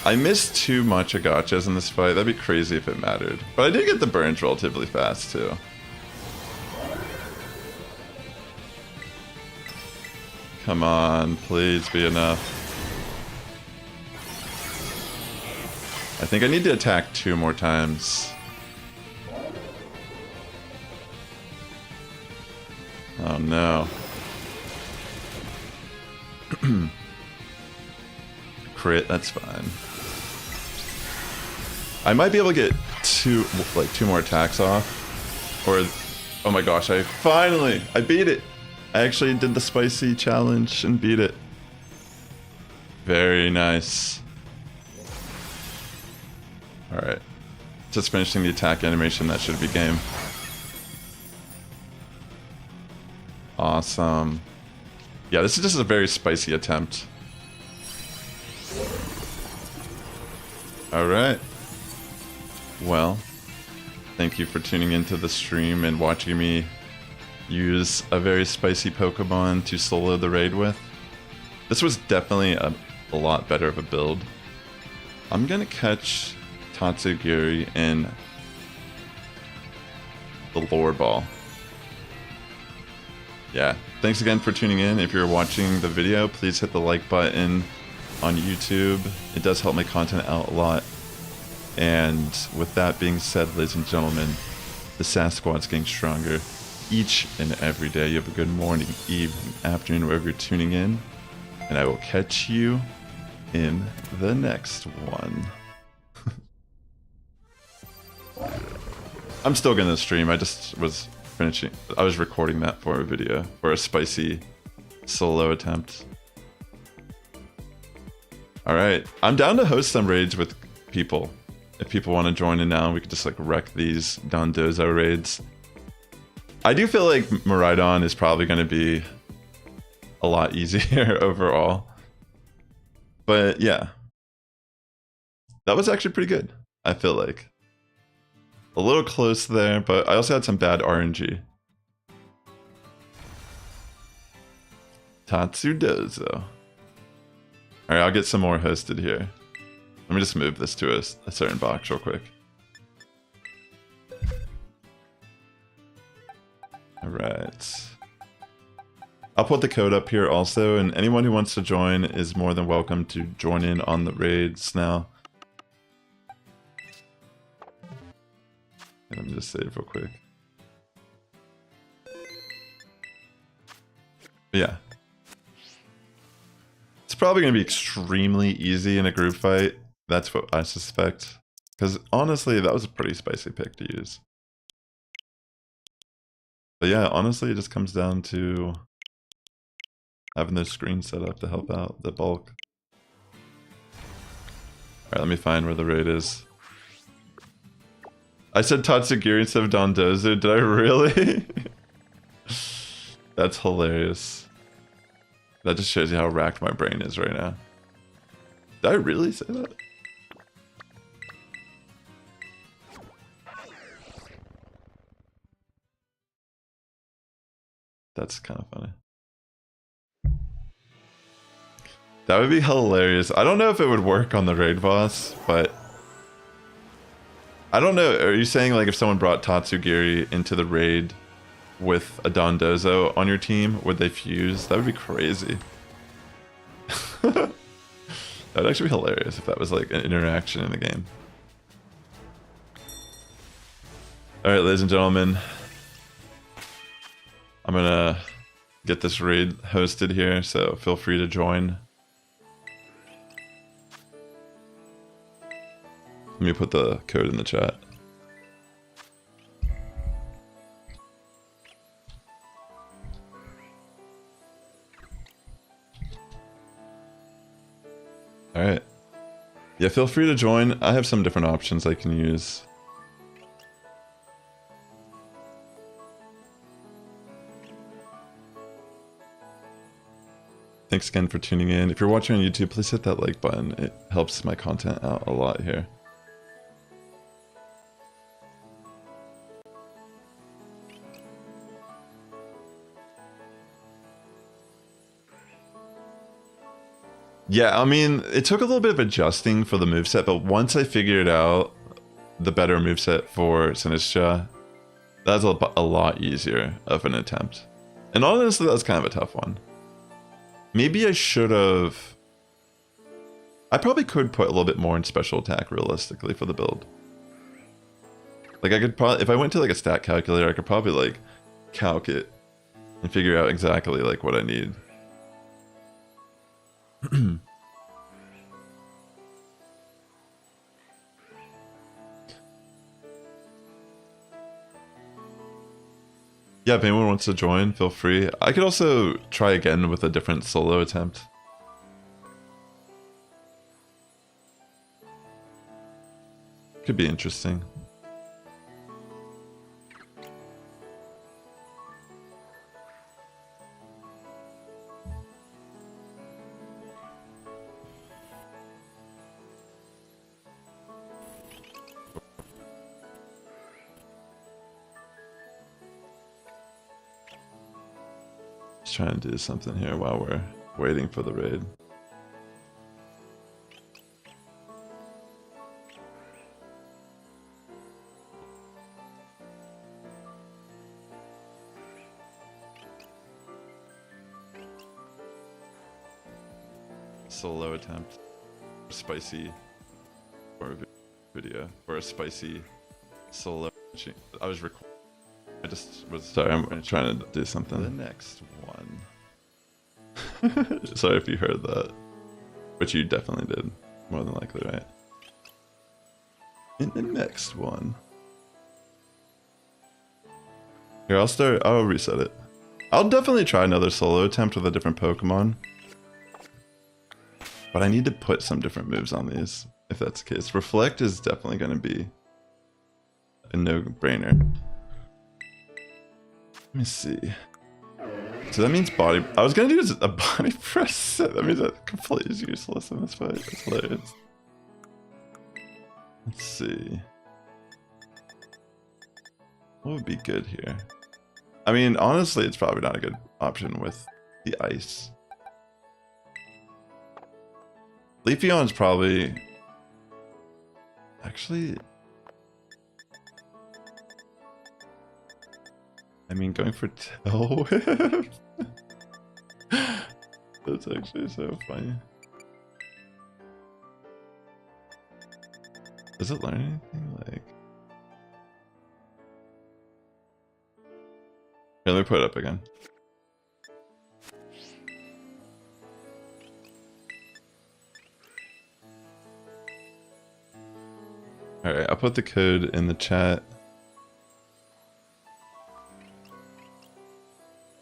I missed too much of gotchas in this fight. That'd be crazy if it mattered. But I did get the burns relatively fast too. Come on, please be enough. I think I need to attack 2 more times. Oh no. Crit, that's fine. I might be able to get 2 more attacks off. Or, oh my gosh, I beat it! I actually did the spicy challenge and beat it. Very nice. Alright. Just finishing the attack animation, that should be game. Awesome. Yeah, this is just a very spicy attempt. Alright. Well, thank you for tuning into the stream and watching me use a very spicy Pokemon to solo the raid with. This was definitely a lot better of a build. I'm gonna catch Tatsugiri in the lore ball. Yeah, thanks again for tuning in. If you're watching the video, please hit the like button on YouTube. It does help my content out a lot. And with that being said, ladies and gentlemen, the Sass Squad's getting stronger each and every day. You have a good morning, evening, afternoon, wherever you're tuning in. And I will catch you in the next one. I'm still gonna stream. I just was I was recording that for a video, for a spicy solo attempt. Alright, I'm down to host some raids with people. If people want to join in now, we could just like wreck these Dondozo raids. I do feel like Miraidon is probably going to be a lot easier overall. But yeah. That was actually pretty good, I feel like. A little close there, but I also had some bad RNG. Tatsudozo. Alright, I'll get some more hosted here. Let me just move this to a certain box real quick. Alright. I'll put the code up here also, and anyone who wants to join is more than welcome to join in on the raids now. Let me just save real quick. But yeah. It's probably going to be extremely easy in a group fight. That's what I suspect. Because honestly, that was a pretty spicy pick to use. But yeah, honestly, it just comes down to having those screens set up to help out the bulk. Alright, let me find where the raid is. I said Tatsugiri instead of Dondozo. Did I really? That's hilarious. That just shows you how racked my brain is right now. Did I really say that? That's kind of funny. That would be hilarious. I don't know if it would work on the raid boss, but I don't know. Are you saying like if someone brought Tatsugiri into the raid with a Dondozo on your team, would they fuse? That would be crazy. That would actually be hilarious if that was like an interaction in the game. Alright, ladies and gentlemen. I'm gonna get this raid hosted here, so feel free to join. Let me put the code in the chat. Alright. Yeah, feel free to join. I have some different options I can use. Thanks again for tuning in. If you're watching on YouTube, please hit that like button. It helps my content out a lot here. Yeah, I mean, it took a little bit of adjusting for the moveset, but once I figured out the better moveset for Sinistcha, that's a lot easier of an attempt. And honestly, that's kind of a tough one. Maybe I should have... I probably could put a little bit more in special attack realistically for the build. Like I could probably, if I went to like a stat calculator, I could probably like calc it and figure out exactly like what I need. Yeah, if anyone wants to join, feel free. I could also try again with a different solo attempt. Could be interesting. Just trying to do something here while we're waiting for the raid. Solo attempt. Spicy or video or a spicy solo. I was recording. I just was sorry. I'm trying to do something. The next one. Sorry if you heard that, but you definitely did. More than likely, right? In the next one. Here, I'll start. I'll reset it. I'll definitely try another solo attempt with a different Pokemon. But I need to put some different moves on these, if that's the case. Reflect is definitely going to be a no-brainer. Let me see. So that means body... I was going to do a body press set. That means that completely is useless in this fight. It's hilarious. Let's see. What would be good here? I mean, honestly, it's probably not a good option with the ice. Leafeon's probably... Actually... I mean, going for Tail Whip? That's actually so funny. Does it learn anything? Like... Here, let me put it up again. Alright, I'll put the code in the chat.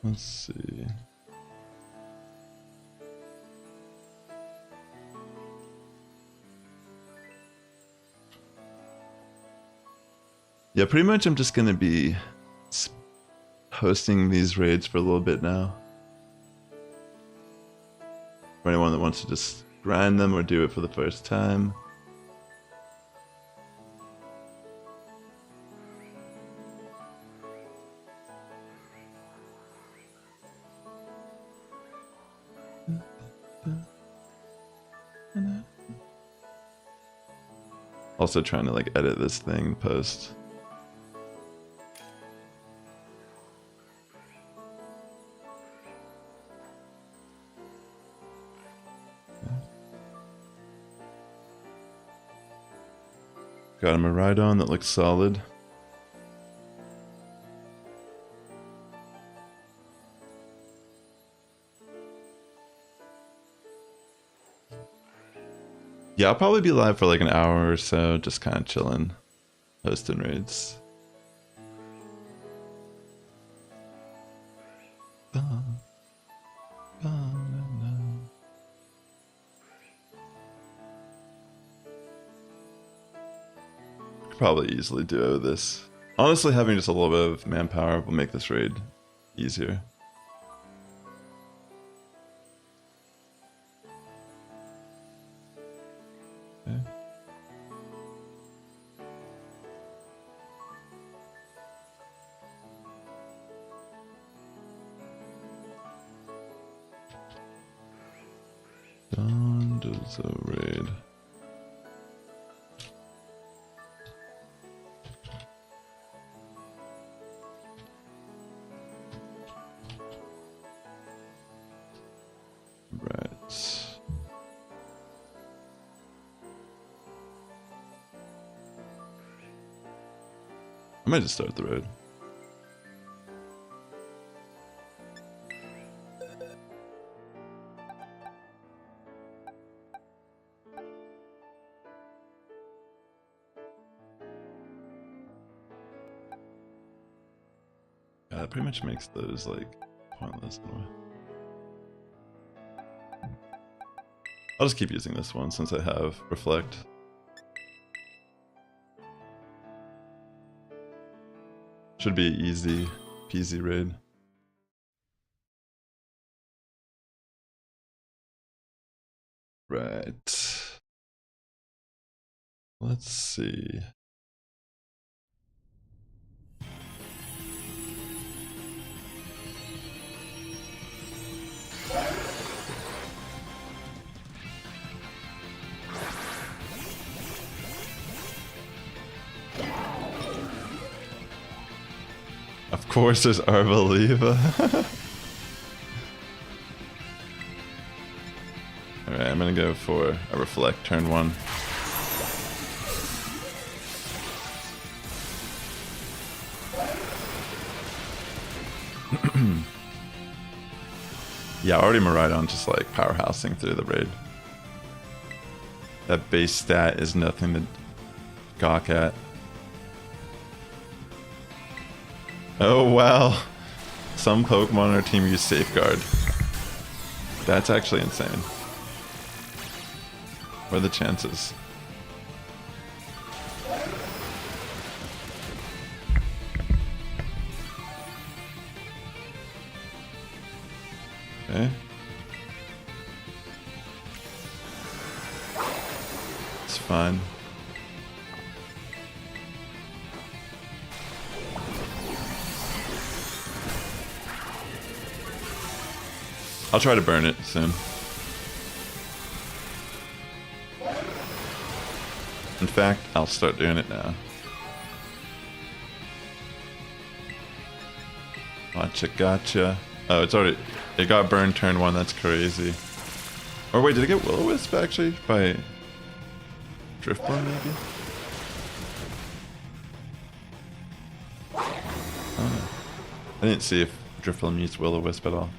Let's see. Yeah, pretty much I'm just gonna be hosting these raids for a little bit now. For anyone that wants to just grind them or do it for the first time. Also trying to like edit this thing post. Got him a Rhydon that looks solid. Yeah, I'll probably be live for like an hour or so, just kind of chilling, hosting raids. Could probably easily duo this. Honestly, having just a little bit of manpower will make this raid easier. Okay. Dondozo Raid. Right. I might just start the raid. Yeah, that pretty much makes those like pointless in a way. I'll just keep using this one since I have Reflect. Should be easy peasy raid. Right. Let's see. Of course there's Arvaliva. Alright, I'm gonna go for a Reflect turn 1. Yeah, already Miraidon just like powerhousing through the raid. That base stat is nothing to gawk at. Oh wow, some Pokemon on our team use Safeguard. That's actually insane. What are the chances? Okay. It's fine. I'll try to burn it soon. In fact, I'll start doing it now. Gotcha, gotcha. Oh, it's already... It got burned turn 1, that's crazy. Or wait, did it get Will-O-Wisp actually? By... Driftbloom maybe? Oh. I didn't see if Driftbloom used Will-O-Wisp at all.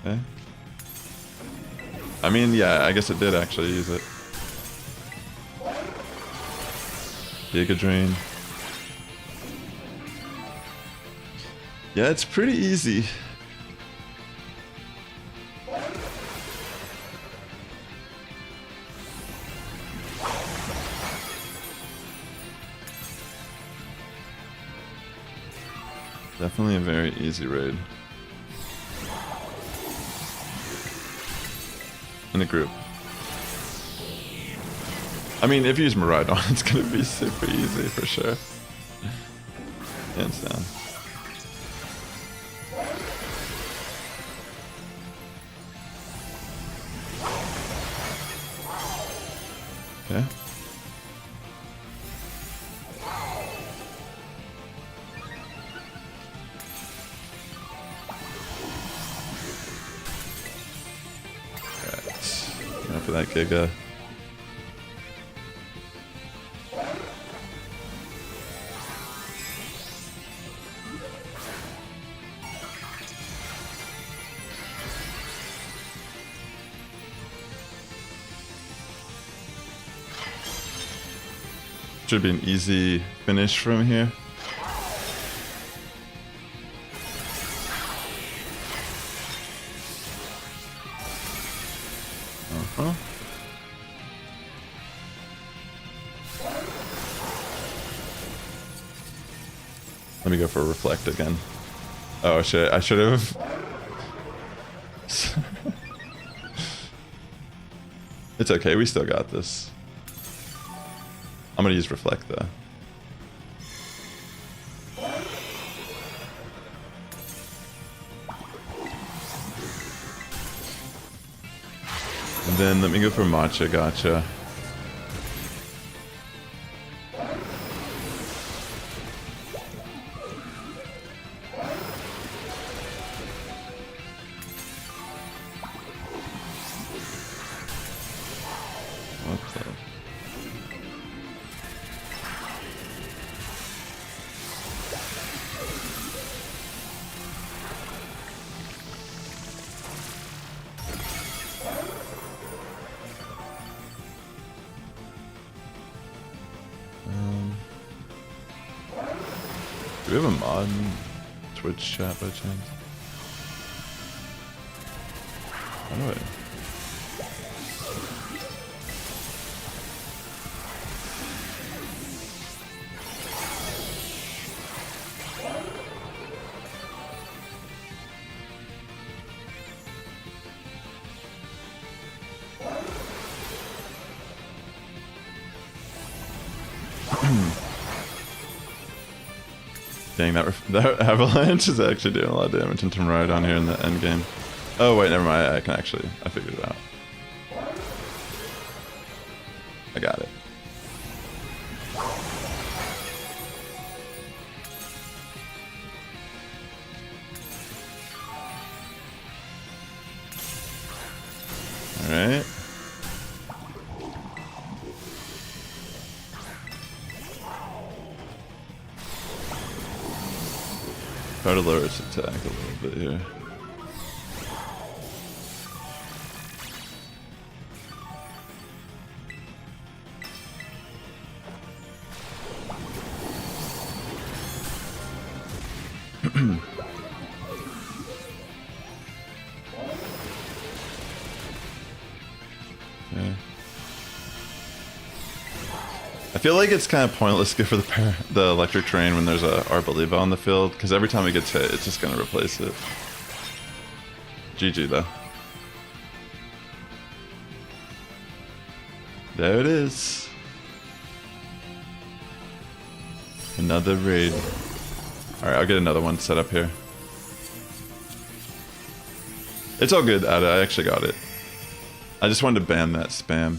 Okay. I mean, yeah, I guess it did actually use it. Giga Drain. Yeah, it's pretty easy. Definitely a very easy raid. In a group. I mean, if you use Miraidon, it's gonna be super easy for sure. Hands down. Okay. Alright. For that Giga. Should be an easy finish from here. Let me go for reflect again. Oh shit, I should have. It's okay, we still got this. I'm gonna use reflect though. And then let me go for matcha gotcha. Do we have a mod in Twitch chat by chance? How do I? Dang, that avalanche is actually doing a lot of damage into right on here in the end game. Oh wait, never mind. I figured it out. I got it. All right. Try to lower its attack a little bit here. Okay. I feel like it's kind of pointless to go for the electric train when there's a Arboliva on the field, because every time it gets hit, it's just going to replace it. GG though. There it is. Another raid. Alright, I'll get another one set up here. It's all good, Ada. I actually got it. I just wanted to ban that spam.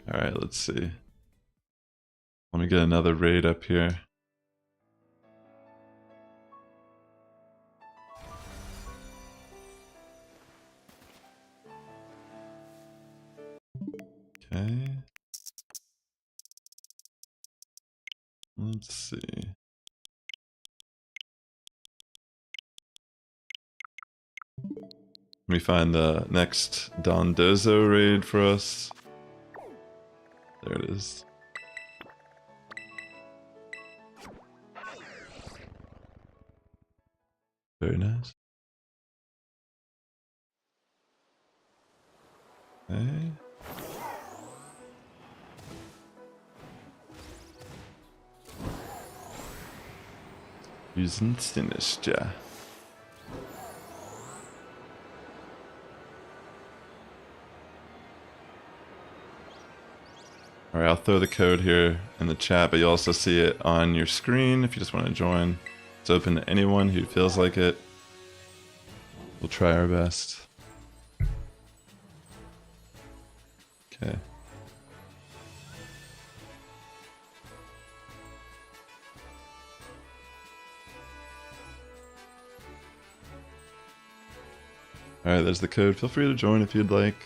Alright, let's see. Let me get another raid up here. Okay. Let's see. Let me find the next Dondozo raid for us. There it is. Very nice. Okay. Using Sinistra. Alright, I'll throw the code here in the chat, but you'll also see it on your screen if you just want to join. It's open to anyone who feels like it. We'll try our best. Okay. Alright, there's the code. Feel free to join if you'd like.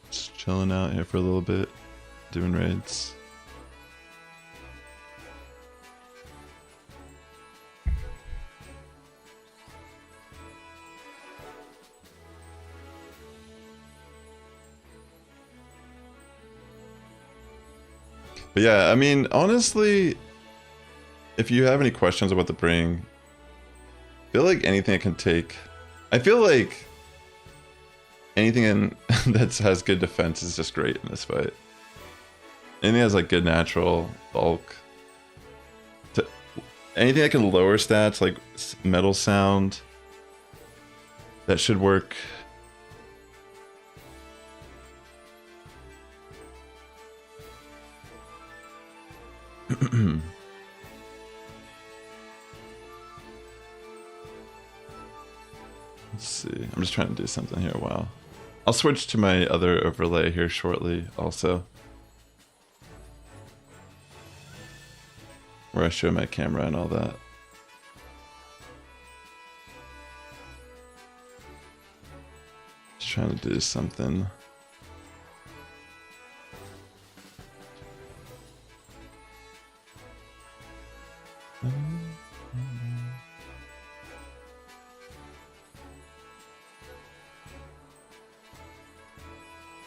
Just chilling out here for a little bit, doing raids. But yeah, I mean, honestly, if you have any questions about the bring, I feel like anything I can take. I feel like anything that has good defense is just great in this fight. Anything that has like good natural bulk. Anything that can lower stats, like metal sound, that should work. Let's see. I'm just trying to do something here. Wow. I'll switch to my other overlay here shortly also, where I show my camera and all that. Just trying to do something.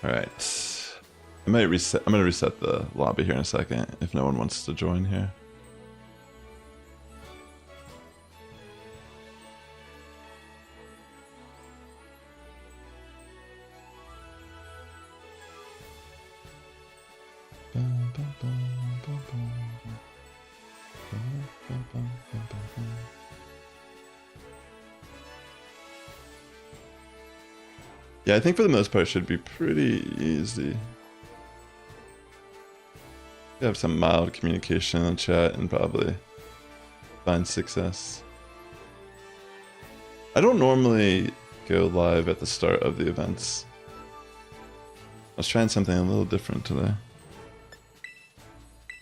Alright. I might reset. I'm gonna reset the lobby here in a second if no one wants to join here. Yeah, I think for the most part it should be pretty easy. We have some mild communication in chat and probably find success. I don't normally go live at the start of the events. I was trying something a little different today.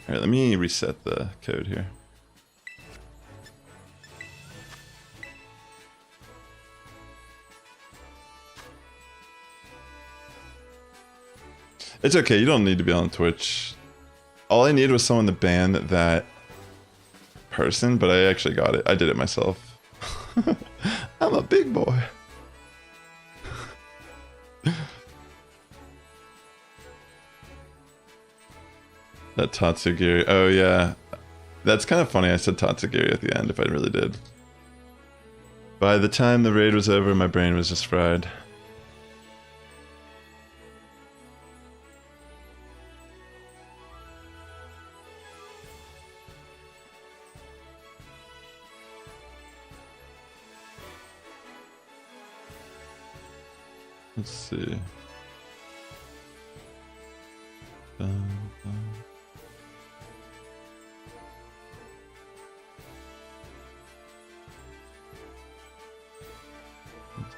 Alright, let me reset the code here. It's okay, you don't need to be on Twitch. All I needed was someone to ban that person, but I actually got it. I did it myself. I'm a big boy. That Tatsugiri. Oh yeah. That's kind of funny. I said Tatsugiri at the end if I really did. By the time the raid was over, my brain was just fried. Let's see. Let's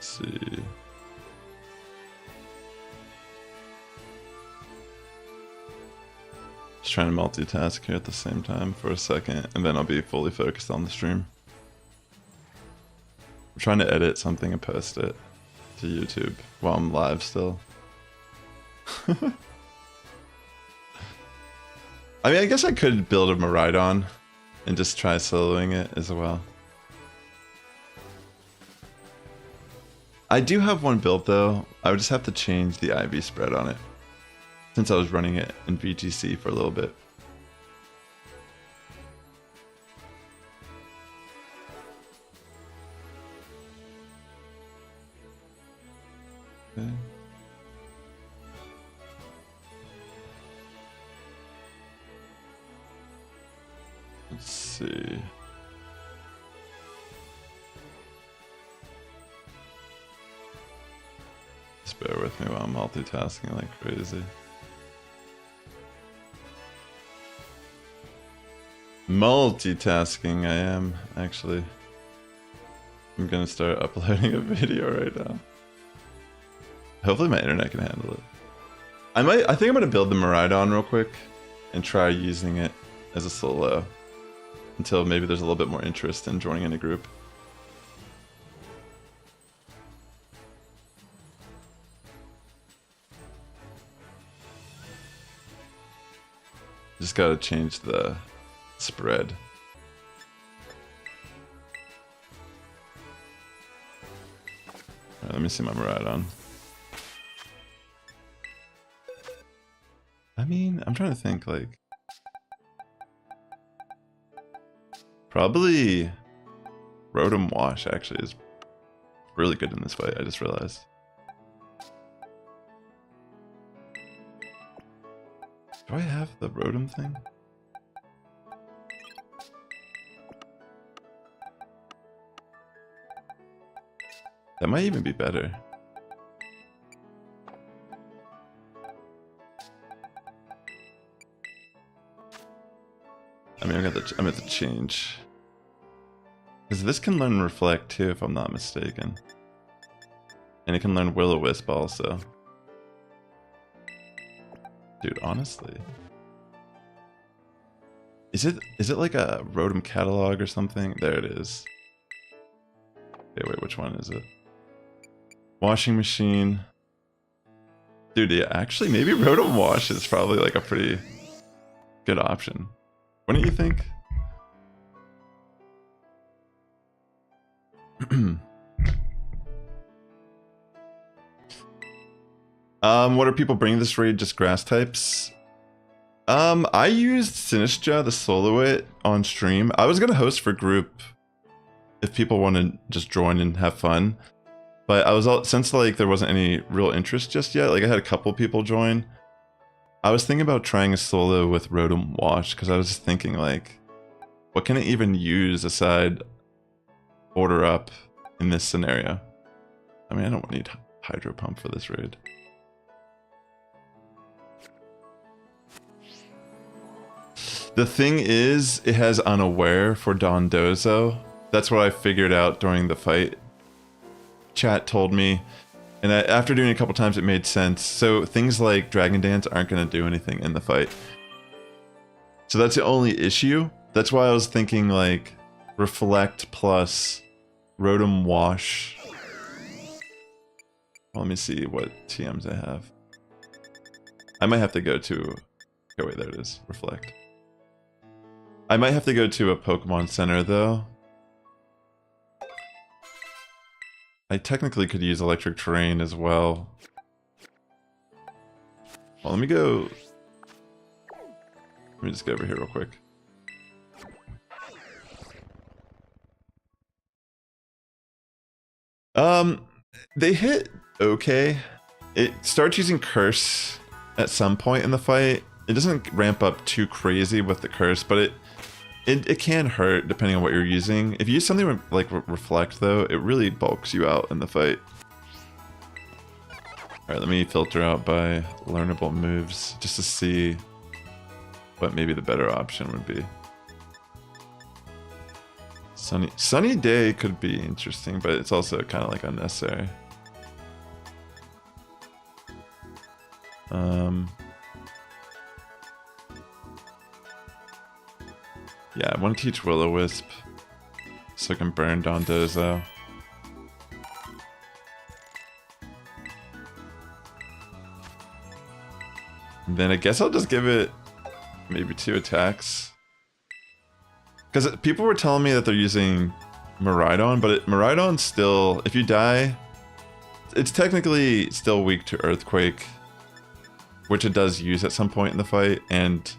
see. Just trying to multitask here at the same time for a second, and then I'll be fully focused on the stream. I'm trying to edit something and post it to YouTube while I'm live still. I mean, I guess I could build a Miraidon and just try soloing it as well. I do have one built though. I would just have to change the IV spread on it, since I was running it in VGC for a little bit. Okay. Let's see. Just bear with me while I'm multitasking like crazy. Multitasking, I am actually. I'm gonna start uploading a video right now. Hopefully my internet can handle it. I think I'm gonna build the Miraidon real quick and try using it as a solo until maybe there's a little bit more interest in joining in a group. Just gotta change the spread. Alright, let me see my Miraidon. I mean, I'm trying to think, like... Probably... Rotom Wash, actually, is really good in this fight, I just realized. Do I have the Rotom thing? That might even be better. I mean, I'm gonna have to change. Because this can learn Reflect too, if I'm not mistaken. And it can learn Will-O-Wisp also. Dude, honestly. Is it like a Rotom catalog or something? There it is. Okay, wait, which one is it? Washing machine. Dude, yeah, actually, maybe Rotom Wash is probably like a pretty good option. Wouldn't you think? What are people bringing this raid? Just grass types? I used Sinistra, the Soloit, on stream. I was gonna host for group if people want to just join and have fun. But I was since like there wasn't any real interest just yet, like I had a couple people join. I was thinking about trying a solo with Rotom Wash because I was just thinking like, what can it even use aside Order Up in this scenario? I mean, I don't need Hydro Pump for this raid. The thing is, it has Unaware for Dondozo. That's what I figured out during the fight. Chat told me, and after doing it a couple times, it made sense. So things like Dragon Dance aren't going to do anything in the fight. So that's the only issue. That's why I was thinking like Reflect plus Rotom Wash. Well, let me see what TMs I have. I might have to go to... Oh wait, there it is. Reflect. I might have to go to a Pokemon Center though. I technically could use Electric Terrain as well. Well, let me just go over here real quick. They hit okay. It starts using Curse at some point in the fight. It doesn't ramp up too crazy with the Curse, but it can hurt depending on what you're using. If you use something like Reflect though, it really bulks you out in the fight. Alright, let me filter out by learnable moves just to see what maybe the better option would be. Sunny Day could be interesting, but it's also kind of like unnecessary. Yeah, I want to teach Will-O-Wisp so I can burn Dondozo. And then I guess I'll just give it maybe 2 attacks. Because people were telling me that they're using Miraidon, but Miraidon still, if you die, it's technically still weak to Earthquake, which it does use at some point in the fight, and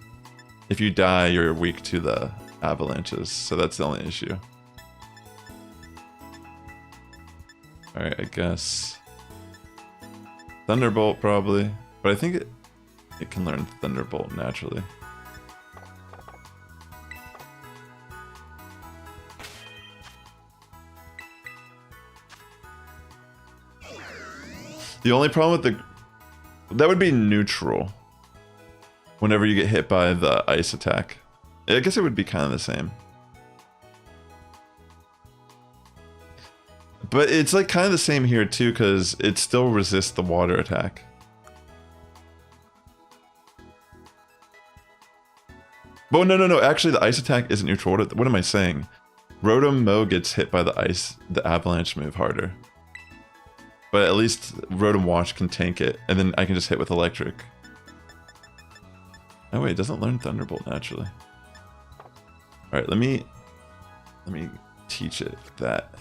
if you die, you're weak to the avalanches, so that's the only issue. Alright, I guess Thunderbolt probably, but I think it can learn Thunderbolt naturally. The only problem with that would be neutral whenever you get hit by the ice attack. I guess it would be kind of the same. But it's like kind of the same here too, because it still resists the water attack. Oh, no. Actually, the ice attack isn't neutral. What am I saying? Rotom Mo gets hit by the avalanche move harder. But at least Rotom Wash can tank it, and then I can just hit with electric. Oh wait, it doesn't learn Thunderbolt naturally. Alright, let me teach it that.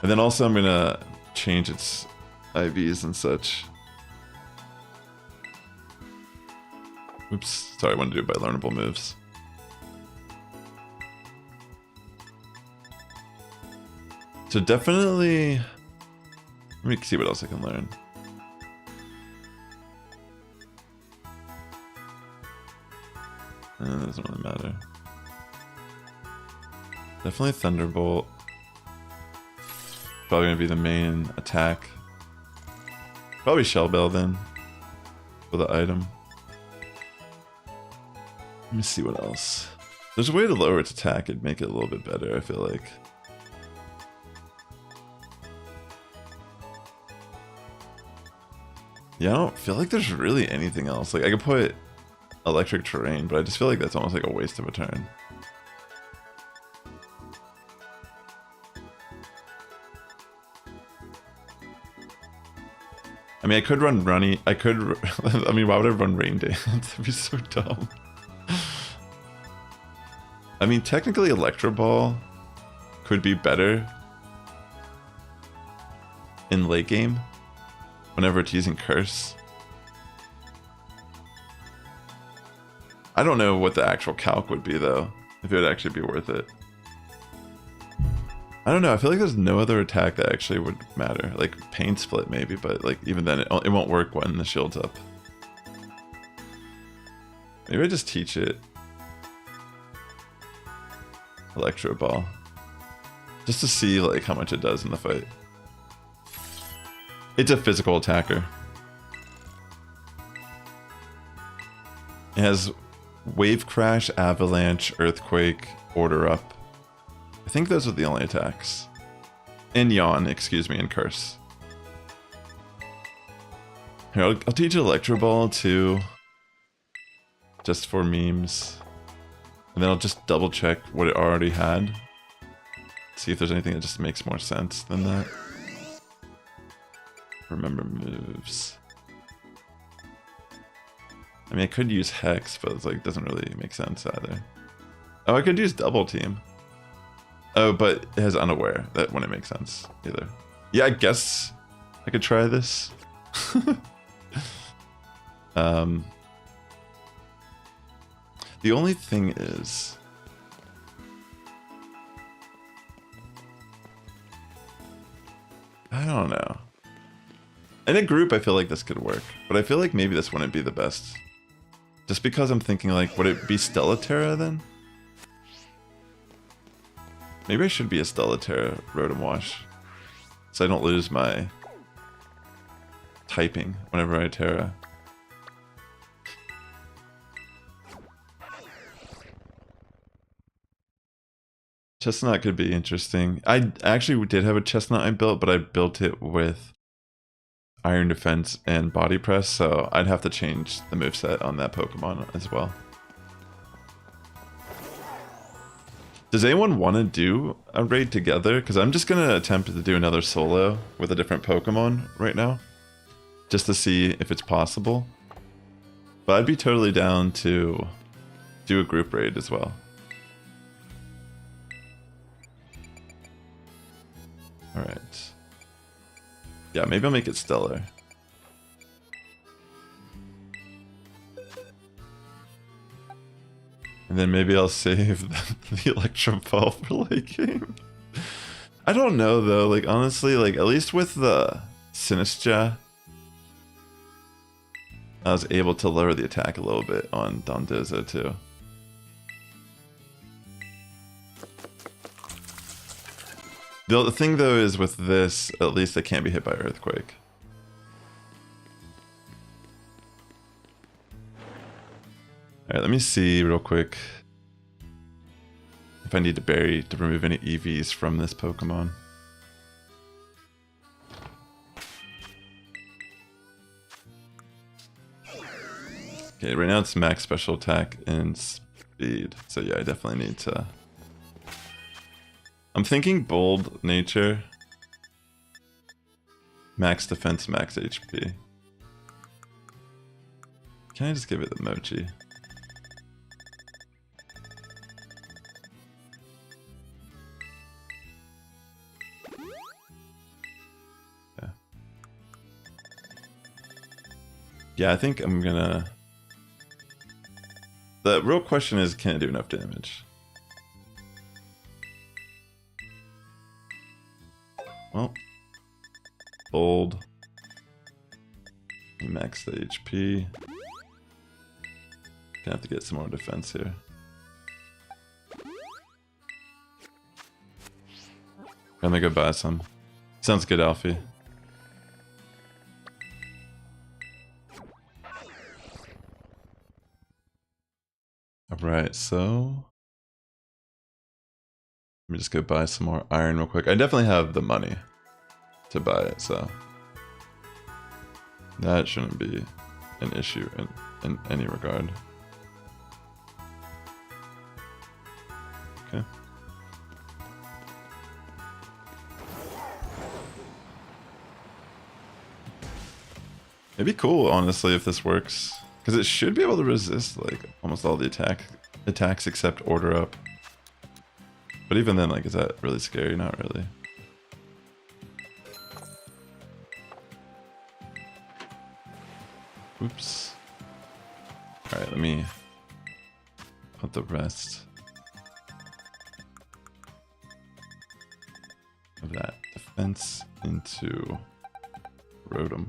And then also I'm gonna change its IVs and such. Oops, sorry, I wanted to do it by learnable moves. So definitely, let me see what else I can learn. It doesn't really matter. Definitely Thunderbolt. Probably gonna be the main attack. Probably Shell Bell then, for the item. Let me see what else. There's a way to lower its attack and make it a little bit better, I feel like. Yeah, I don't feel like there's really anything else. Like, I could put Electric Terrain, but I just feel like that's almost like a waste of a turn. I mean, I could run Runny. I could. I mean, why would I run Rain Dance? That'd be so dumb. I mean, technically, Electro Ball could be better in late game whenever it's using Curse. I don't know what the actual calc would be, though, if it would actually be worth it. I don't know, I feel like there's no other attack that actually would matter. Like, Pain Split maybe, but like even then it won't work when the shield's up. Maybe I just teach it Electro Ball. Just to see like how much it does in the fight. It's a physical attacker. It has Wave Crash, Avalanche, Earthquake, Order Up. I think those are the only attacks. And Yawn, excuse me, and Curse. Here, I'll teach Electro Ball too. Just for memes. And then I'll just double check what it already had. See if there's anything that just makes more sense than that. Remember moves. I mean, I could use Hex, but it's like doesn't really make sense either. Oh, I could use Double Team. Oh, but it has Unaware. That wouldn't make sense either. Yeah, I guess I could try this. The only thing is, I don't know. In a group, I feel like this could work, but I feel like maybe this wouldn't be the best. Just because I'm thinking like, would it be Stellaterra then? Maybe I should be a Stellaterra Rotom Wash, so I don't lose my typing whenever I Terra. Chestnut could be interesting. I actually did have a Chestnut I built, but I built it with Iron Defense and Body Press, so I'd have to change the moveset on that Pokemon as well. Does anyone want to do a raid together? Because I'm just going to attempt to do another solo with a different Pokemon right now, just to see if it's possible. But I'd be totally down to do a group raid as well. Alright. Yeah, maybe I'll make it Stellar. And then maybe I'll save the Electro Ball for late game. I don't know though, like honestly, like at least with the Sinistra, I was able to lower the attack a little bit on Dondozo too. The thing though is with this, at least it can't be hit by Earthquake. Alright, let me see real quick if I need to bury to remove any EVs from this Pokemon. Okay, right now it's max special attack and speed. So yeah, I definitely need to... I'm thinking bold nature. Max defense, max HP. Can I just give it the mochi? Yeah. Yeah, I think I'm gonna... The real question is, can it do enough damage? Well, bold. Max the HP. Gonna have to get some more defense here. I'm gonna go buy some. Sounds good, Alfie. Alright, so... Let me just go buy some more iron real quick. I definitely have the money to buy it, so... That shouldn't be an issue in any regard. Okay. It'd be cool, honestly, if this works. Because it should be able to resist, like, almost all the attacks except order up. But even then, like, is that really scary? Not really. Oops. Alright, let me put the rest of that defense into Rotom.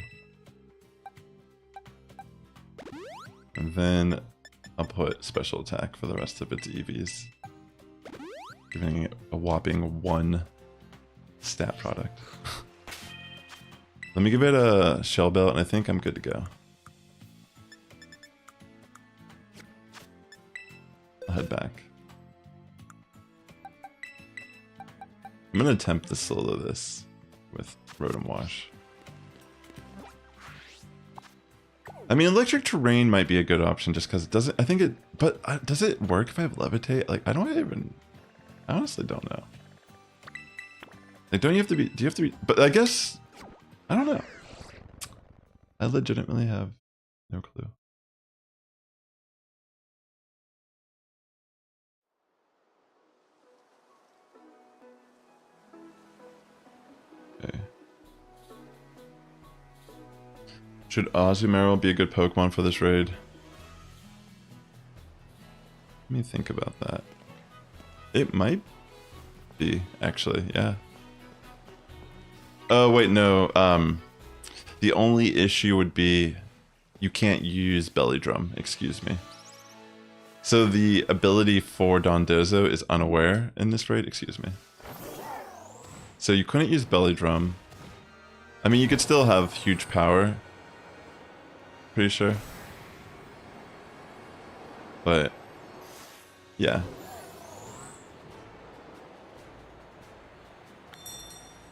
And then I'll put special attack for the rest of its EVs, giving it a whopping 1 stat product. Let me give it a shell belt, and I think I'm good to go. I'll head back. I'm gonna attempt to solo this with Rotom Wash. I mean, electric terrain might be a good option just because it doesn't. I think it, but does it work if I have levitate? Like, I honestly don't know. Like, don't you have to be? Do you have to be? But I guess I don't know. I legitimately have no clue. Okay. Should Azumarill be a good Pokemon for this raid? Let me think about that. It might be, actually, yeah. Oh, wait, no. The only issue would be you can't use Belly Drum, excuse me. So the ability for Dondozo is unaware in this raid, excuse me. So you couldn't use Belly Drum. I mean, you could still have huge power. Pretty sure. But, yeah.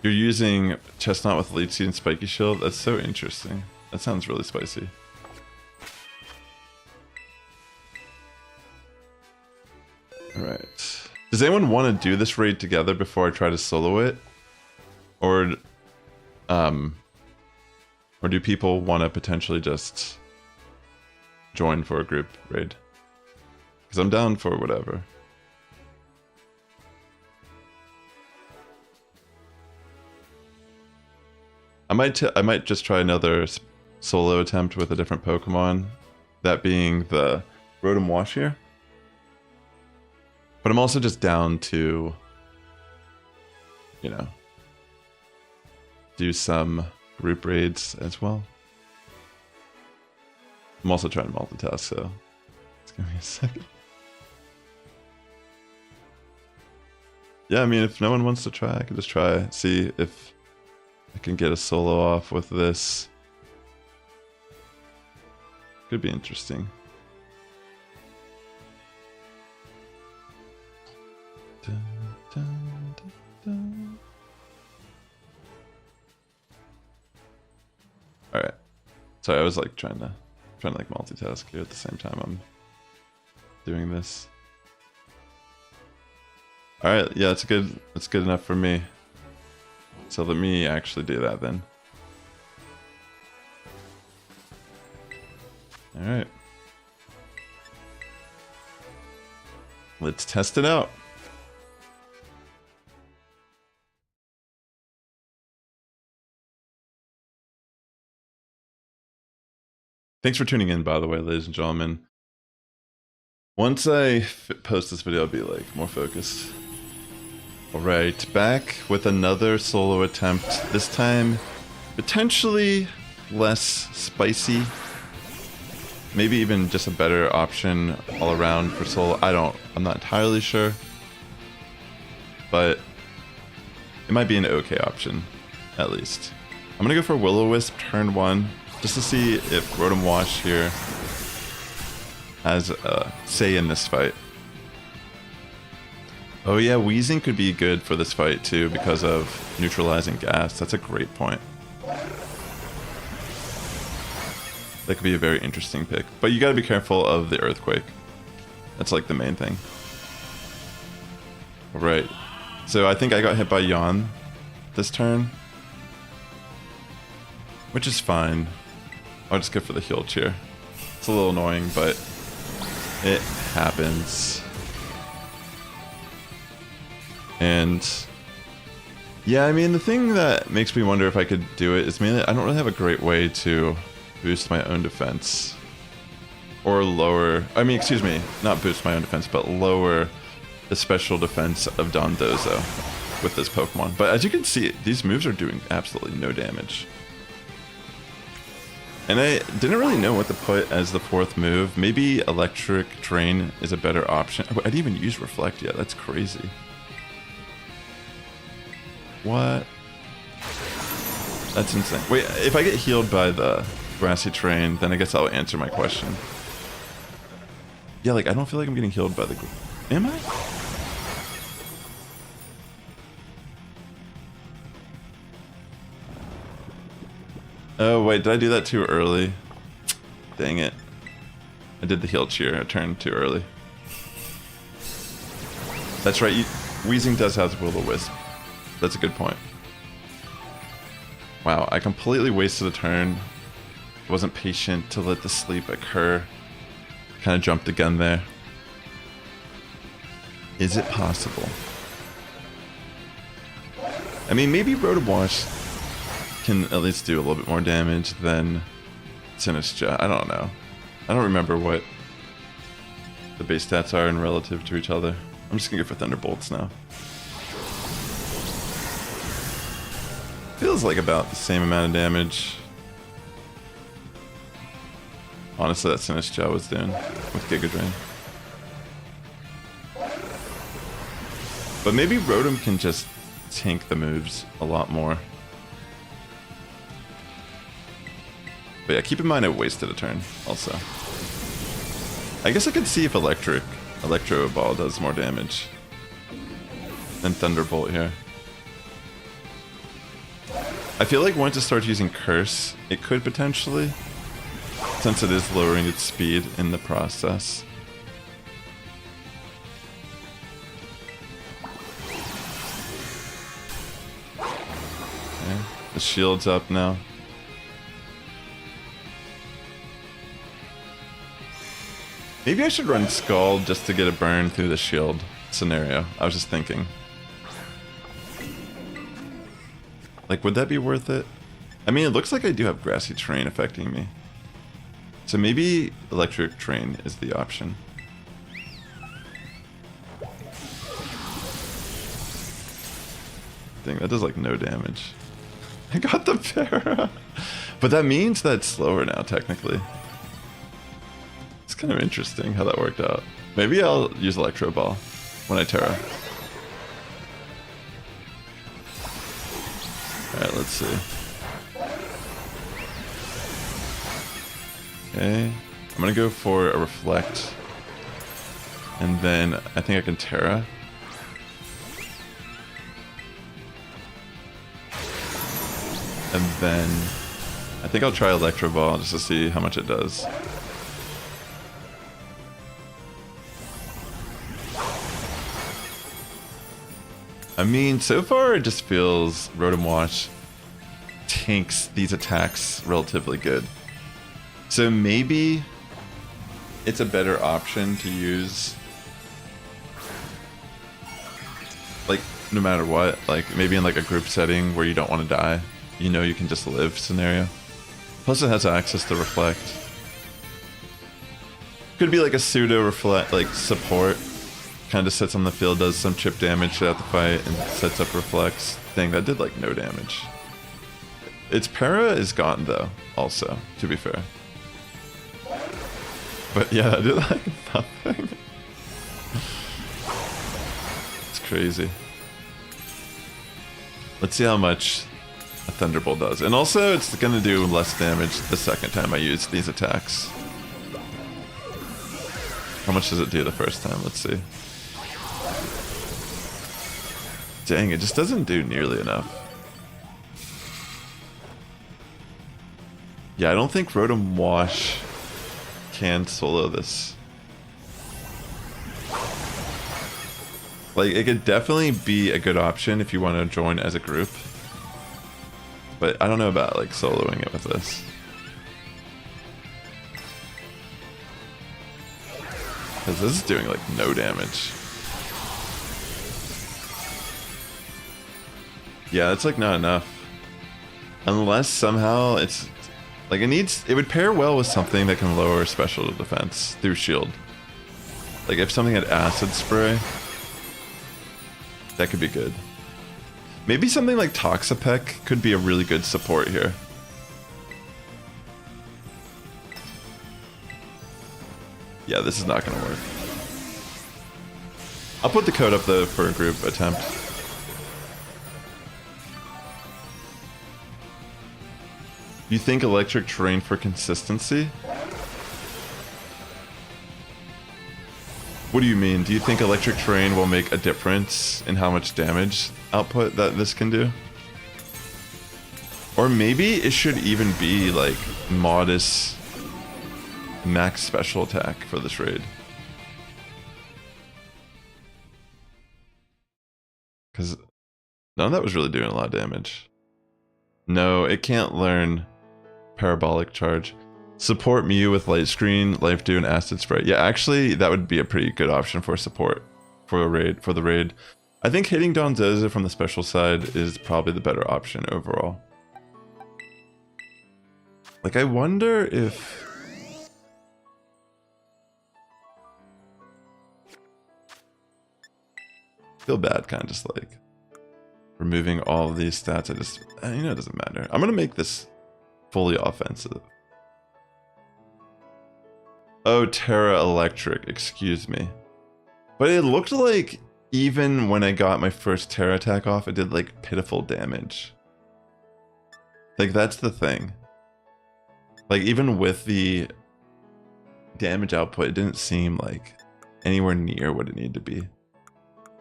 You're using Chestnut with Leech Seed and Spiky Shield? That's so interesting. That sounds really spicy. Alright. Does anyone want to do this raid together before I try to solo it? Or do people want to potentially just join for a group raid? Because I'm down for whatever. I might just try another solo attempt with a different Pokemon. That being the Rotom Wash here. But I'm also just down to, you know, do some group raids as well. I'm also trying to multitask, so just give me a second. Yeah, I mean, if no one wants to try, I could just try, see if I can get a solo off with this. Could be interesting. Dun, dun, dun, dun. All right. Sorry, I was like trying to like multitask here at the same time I'm doing this. All right, yeah, it's good. It's good enough for me. So let me actually do that then. All right. Let's test it out. Thanks for tuning in, by the way, ladies and gentlemen. Once I post this video, I'll be like more focused. Alright, back with another solo attempt. This time, potentially less spicy. Maybe even just a better option all around for solo. I'm not entirely sure. But it might be an okay option, at least. I'm gonna go for Will-O-Wisp turn 1, just to see if Rotom Wash here has a say in this fight. Oh yeah, Wheezing could be good for this fight too because of neutralizing gas. That's a great point. That could be a very interesting pick. But you gotta be careful of the Earthquake. That's like the main thing. Alright. So I think I got hit by Yawn this turn. Which is fine. I'll just go for the heal cheer. It's a little annoying, but it happens. And yeah, I mean, the thing that makes me wonder if I could do it is mainly I don't really have a great way to boost my own defense. Or lower, I mean, excuse me, not boost my own defense, but lower the special defense of Dondozo with this Pokemon. But as you can see, these moves are doing absolutely no damage. And I didn't really know what to put as the fourth move. Maybe Electric Drain is a better option. Oh, I didn't even use Reflect yet. That's crazy. What? That's insane. Wait, if I get healed by the Grassy Terrain, then I guess I'll answer my question. Yeah, like, I don't feel like I'm getting healed by the... Am I? Oh, wait, did I do that too early? Dang it. I did the heal cheer a turn too early. That's right, Wheezing does have Will-O-Wisp. That's a good point. Wow, I completely wasted a turn. I wasn't patient to let the sleep occur. Kind of jumped the gun there. Is it possible? I mean, maybe Rotom Wash can at least do a little bit more damage than Sinistcha. I don't know. I don't remember what the base stats are in relative to each other. I'm just gonna go for Thunderbolts now. Feels like about the same amount of damage. Honestly, that Sinistcha was doing with Giga Drain. But maybe Rotom can just tank the moves a lot more. But yeah, keep in mind I wasted a turn also. I guess I could see if Electro Ball does more damage than Thunderbolt here. I feel like once it starts using Curse, it could potentially, since it is lowering its speed in the process. Okay, the shield's up now. Maybe I should run Scald just to get a burn through the shield scenario. I was just thinking. Like, would that be worth it? I mean, it looks like I do have Grassy Terrain affecting me. So maybe Electric Terrain is the option. Dang, that does like no damage. I got the Para! But that means that it's slower now, technically. It's kind of interesting how that worked out. Maybe I'll use Electro Ball when I Terra. Alright, let's see. Okay, I'm gonna go for a Reflect. And then I think I can Terra. And then I think I'll try Electro Ball just to see how much it does. I mean, so far it just feels Rotom Wash tanks these attacks relatively good. So maybe it's a better option to use, like, no matter what, like maybe in like a group setting where you don't want to die, you know, you can just live scenario. Plus it has access to Reflect. Could be like a pseudo Reflect, like support, kind of sits on the field, does some chip damage throughout the fight, and sets up Reflects. Dang, that did like no damage. Its para is gone though, also, to be fair. But yeah, I did like nothing. It's crazy. Let's see how much a Thunderbolt does. And also, it's gonna do less damage the second time I use these attacks. How much does it do the first time? Let's see. Dang, it just doesn't do nearly enough. Yeah, I don't think Rotom Wash can solo this. Like, it could definitely be a good option if you want to join as a group. But I don't know about, like, soloing it with this. Because this is doing, like, no damage. Yeah, it's, like, not enough. Unless somehow it's... Like, it would pair well with something that can lower special defense through shield. Like, if something had Acid Spray, that could be good. Maybe something like Toxapeck could be a really good support here. Yeah, this is not gonna work. I'll put the code up though for a group attempt. You think Electric Terrain for consistency? What do you mean? Do you think Electric Terrain will make a difference in how much damage output that this can do? Or maybe it should even be like modest max special attack for this raid. Because none of that was really doing a lot of damage. No, it can't learn Parabolic Charge. Support Mew with Light Screen, Life Dew, and Acid Spray. Yeah, actually, that would be a pretty good option for support for a raid. For the raid, I think hitting Dondozo from the special side is probably the better option overall. Like, I wonder if... I feel bad, kind of just like removing all of these stats. You know, it doesn't matter. I'm gonna make this fully offensive. Oh, Terra Electric, excuse me. But it looked like even when I got my first Terra attack off, it did like pitiful damage. Like, that's the thing. Like, even with the damage output, it didn't seem like anywhere near what it needed to be.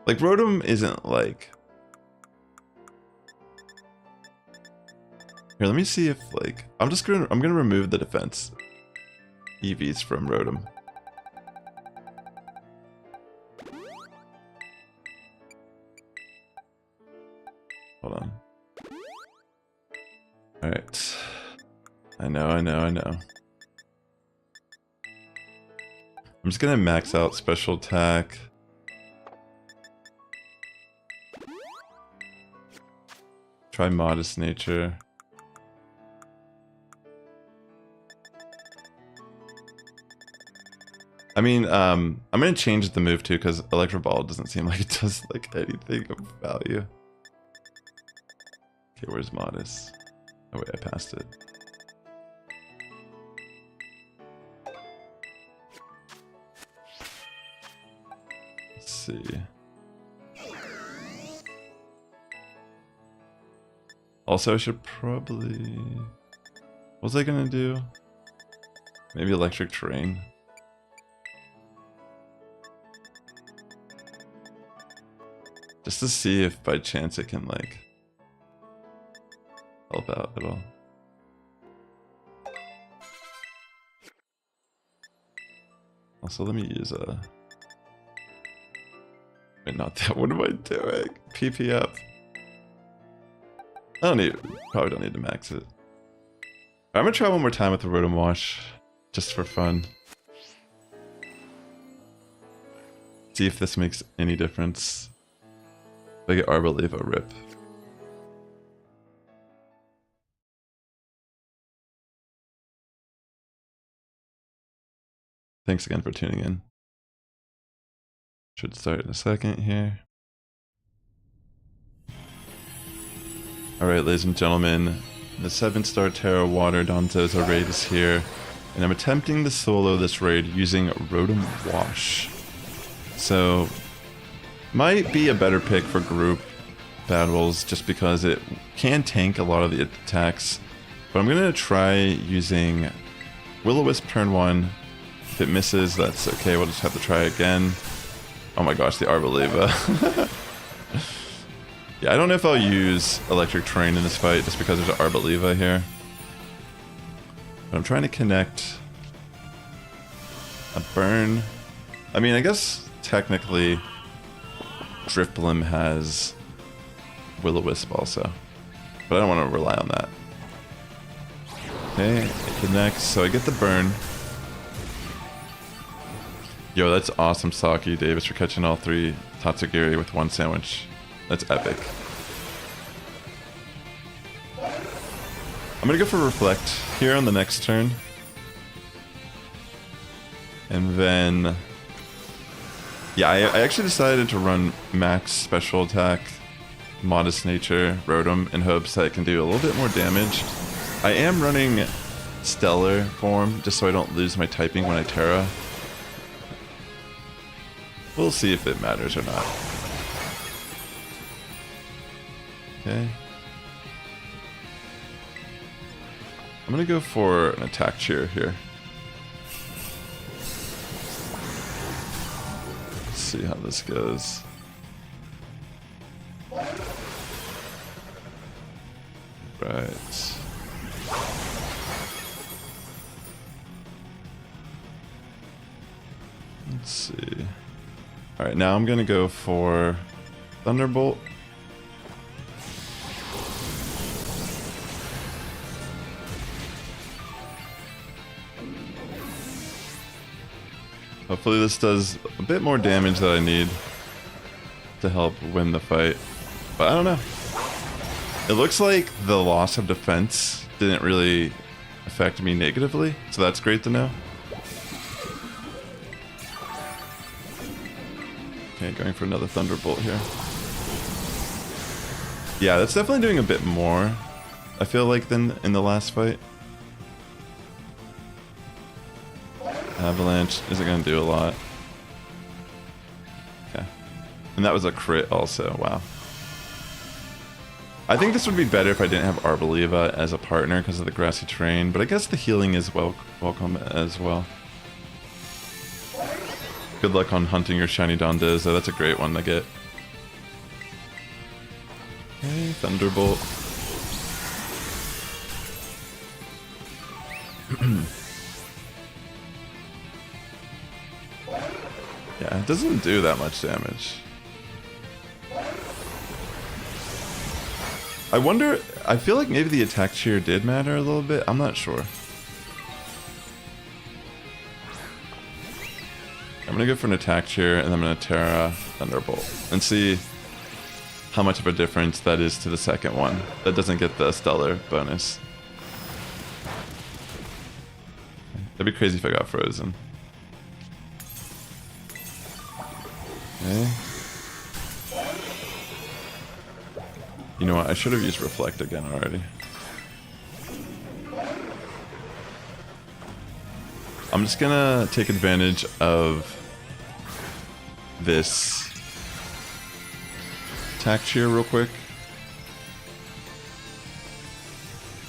Like, Rotom isn't like... Here, let me see if like... I'm gonna remove the defense EVs from Rotom. Hold on. Alright. I know. I'm just gonna max out special attack. Try Modest Nature. I mean, I'm gonna change the move too, because Electro Ball doesn't seem like it does like anything of value. Okay, where's Modest? Oh wait, I passed it. Let's see. Also, I should probably... What was I gonna do? Maybe Electric Terrain. Just to see if by chance it can like help help out at all. Also, let me use a... Wait, not that. What am I doing? PP up. I don't need... Probably don't need to max it. I'm gonna try one more time with the Rotom Wash. Just for fun. See if this makes any difference. If I get Arboliva, rip. Thanks again for tuning in. Should start in a second here. Alright, ladies and gentlemen, the 7-star Tera Water Dondozo Raid is here, and I'm attempting to solo this raid using Rotom Wash. So, might be a better pick for group battles just because it can tank a lot of the attacks, but I'm going to try using Will-O-Wisp turn 1. If it misses, that's okay, we'll just have to try again. Oh my gosh, the Arboliva. Yeah, I don't know if I'll use Electric Terrain in this fight just because there's an Arboliva here. But I'm trying to connect a burn. I mean, I guess technically Drifblim has Will-O-Wisp also. But I don't want to rely on that. Okay, it connects, so I get the burn. Yo, that's awesome, Saki Davis, for catching all 3 Tatsugiri with 1 sandwich. That's epic. I'm gonna go for Reflect here on the next turn. And then... Yeah, I actually decided to run max special attack, Modest Nature, Rotom, in hopes that it can do a little bit more damage. I am running Stellar form, just so I don't lose my typing when I Terra. We'll see if it matters or not. Okay. I'm gonna go for an attack cheer here. Let's see how this goes. Right. Let's see. Alright, now I'm gonna go for Thunderbolt. Hopefully this does a bit more damage that I need to help win the fight. But I don't know. It looks like the loss of defense didn't really affect me negatively, so that's great to know. Okay, going for another Thunderbolt here. Yeah, that's definitely doing a bit more, I feel like, than in the last fight. Avalanche isn't going to do a lot. Okay. And that was a crit also, wow. I think this would be better if I didn't have Arboliva as a partner because of the grassy terrain, but I guess the healing is welcome as well. Good luck on hunting your shiny Dondozo, that's a great one to get. Okay, Thunderbolt. Yeah, it doesn't do that much damage. I wonder, I feel like maybe the attack cheer did matter a little bit, I'm not sure. I'm gonna go for an attack cheer and then I'm gonna Terra Thunderbolt and see how much of a difference that is to the second one that doesn't get the Stellar bonus. That'd be crazy if I got frozen. Okay. You know what, I should have used Reflect again already. I'm just gonna take advantage of this attack cheer real quick.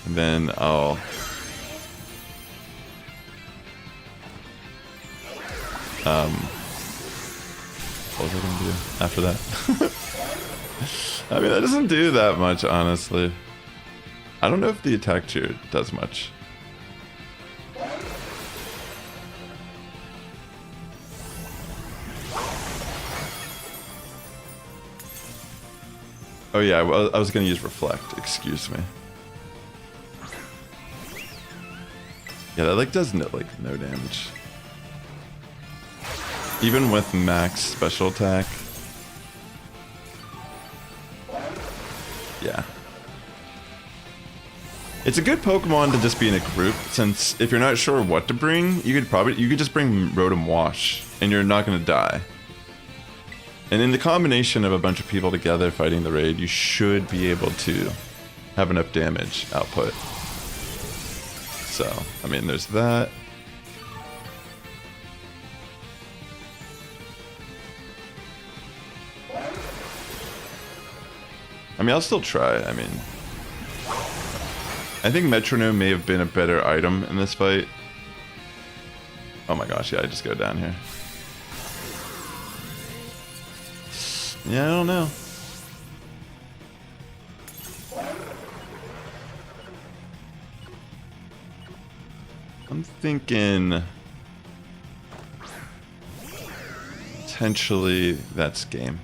And then I'll... what was I gonna do after that? I mean, that doesn't do that much, honestly. I I don't know if the attack cheer does much. Oh yeah, well, I was gonna use reflect, excuse me. Yeah, that like does no damage. Even with max special attack. Yeah. It's a good Pokemon to just be in a group, since if you're not sure what to bring, you could just bring Rotom Wash, and you're not gonna die. And in the combination of a bunch of people together fighting the raid, you should be able to have enough damage output. So, I mean, there's that. I mean, I'll still try. I mean, I think Metronome may have been a better item in this fight. Oh my gosh, yeah, I just go down here. Yeah, I don't know. I'm thinking potentially that's game.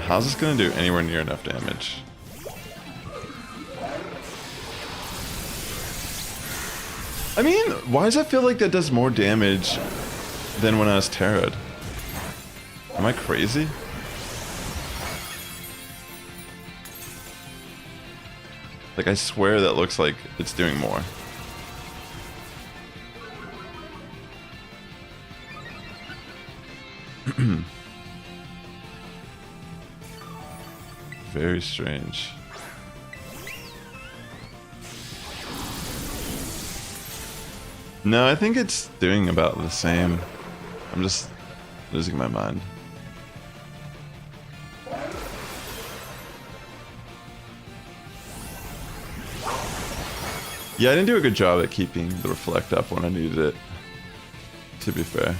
How's this gonna do anywhere near enough damage? I mean, why does that feel like that does more damage than when I was Terra'd? Am I crazy? Like, I swear that looks like it's doing more. Very strange. No, I think it's doing about the same. I'm just losing my mind. Yeah, I didn't do a good job at keeping the reflect up when I needed it, to be fair.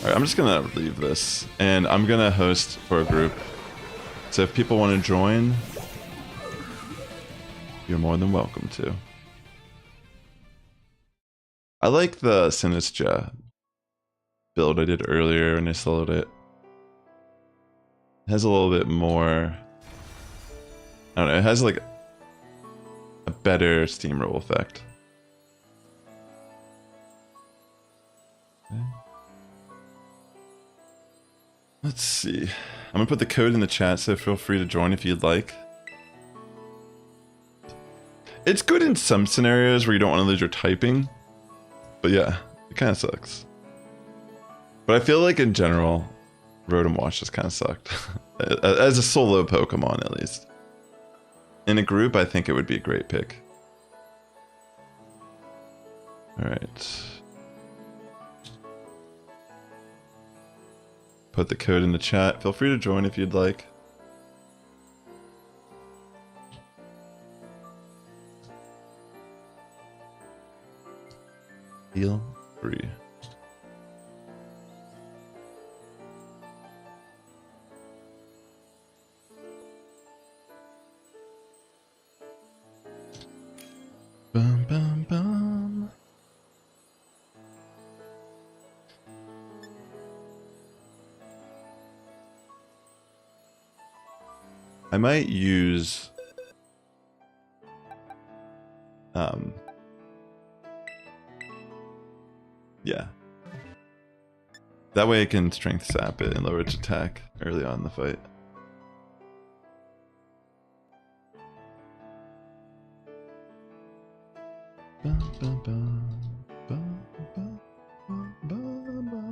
Alright, I'm just gonna leave this, and I'm gonna host for a group. So if people want to join, you're more than welcome to. I like the Sinistra build I did earlier when I soloed it. It has a little bit more... I don't know, it has like a better steamroll effect. Okay. Let's see. I'm gonna put the code in the chat, so feel free to join if you'd like. It's good in some scenarios where you don't want to lose your typing, but yeah, it kind of sucks. But I feel like in general, Rotom Wash just kind of sucked. As a solo Pokemon, at least. In a group, I think it would be a great pick. Alright. Put the code in the chat. Feel free to join if you'd like. Feel free. Bum, bum, bum. I might use yeah. That way I can strength sap it and lower its attack early on in the fight. Bum, bum, bum, bum, bum, bum, bum, bum.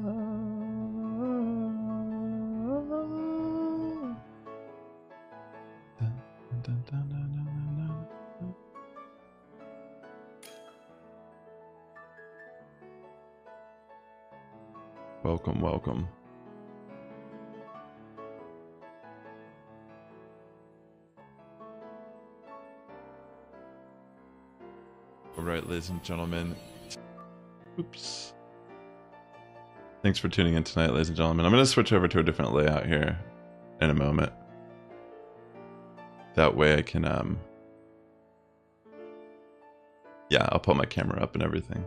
Dun, dun, dun, dun, dun, dun, dun. Welcome, welcome. All right, ladies and gentlemen. Oops. Thanks for tuning in tonight, ladies and gentlemen. I'm going to switch over to a different layout here in a moment. That way I can, yeah, I'll put my camera up and everything.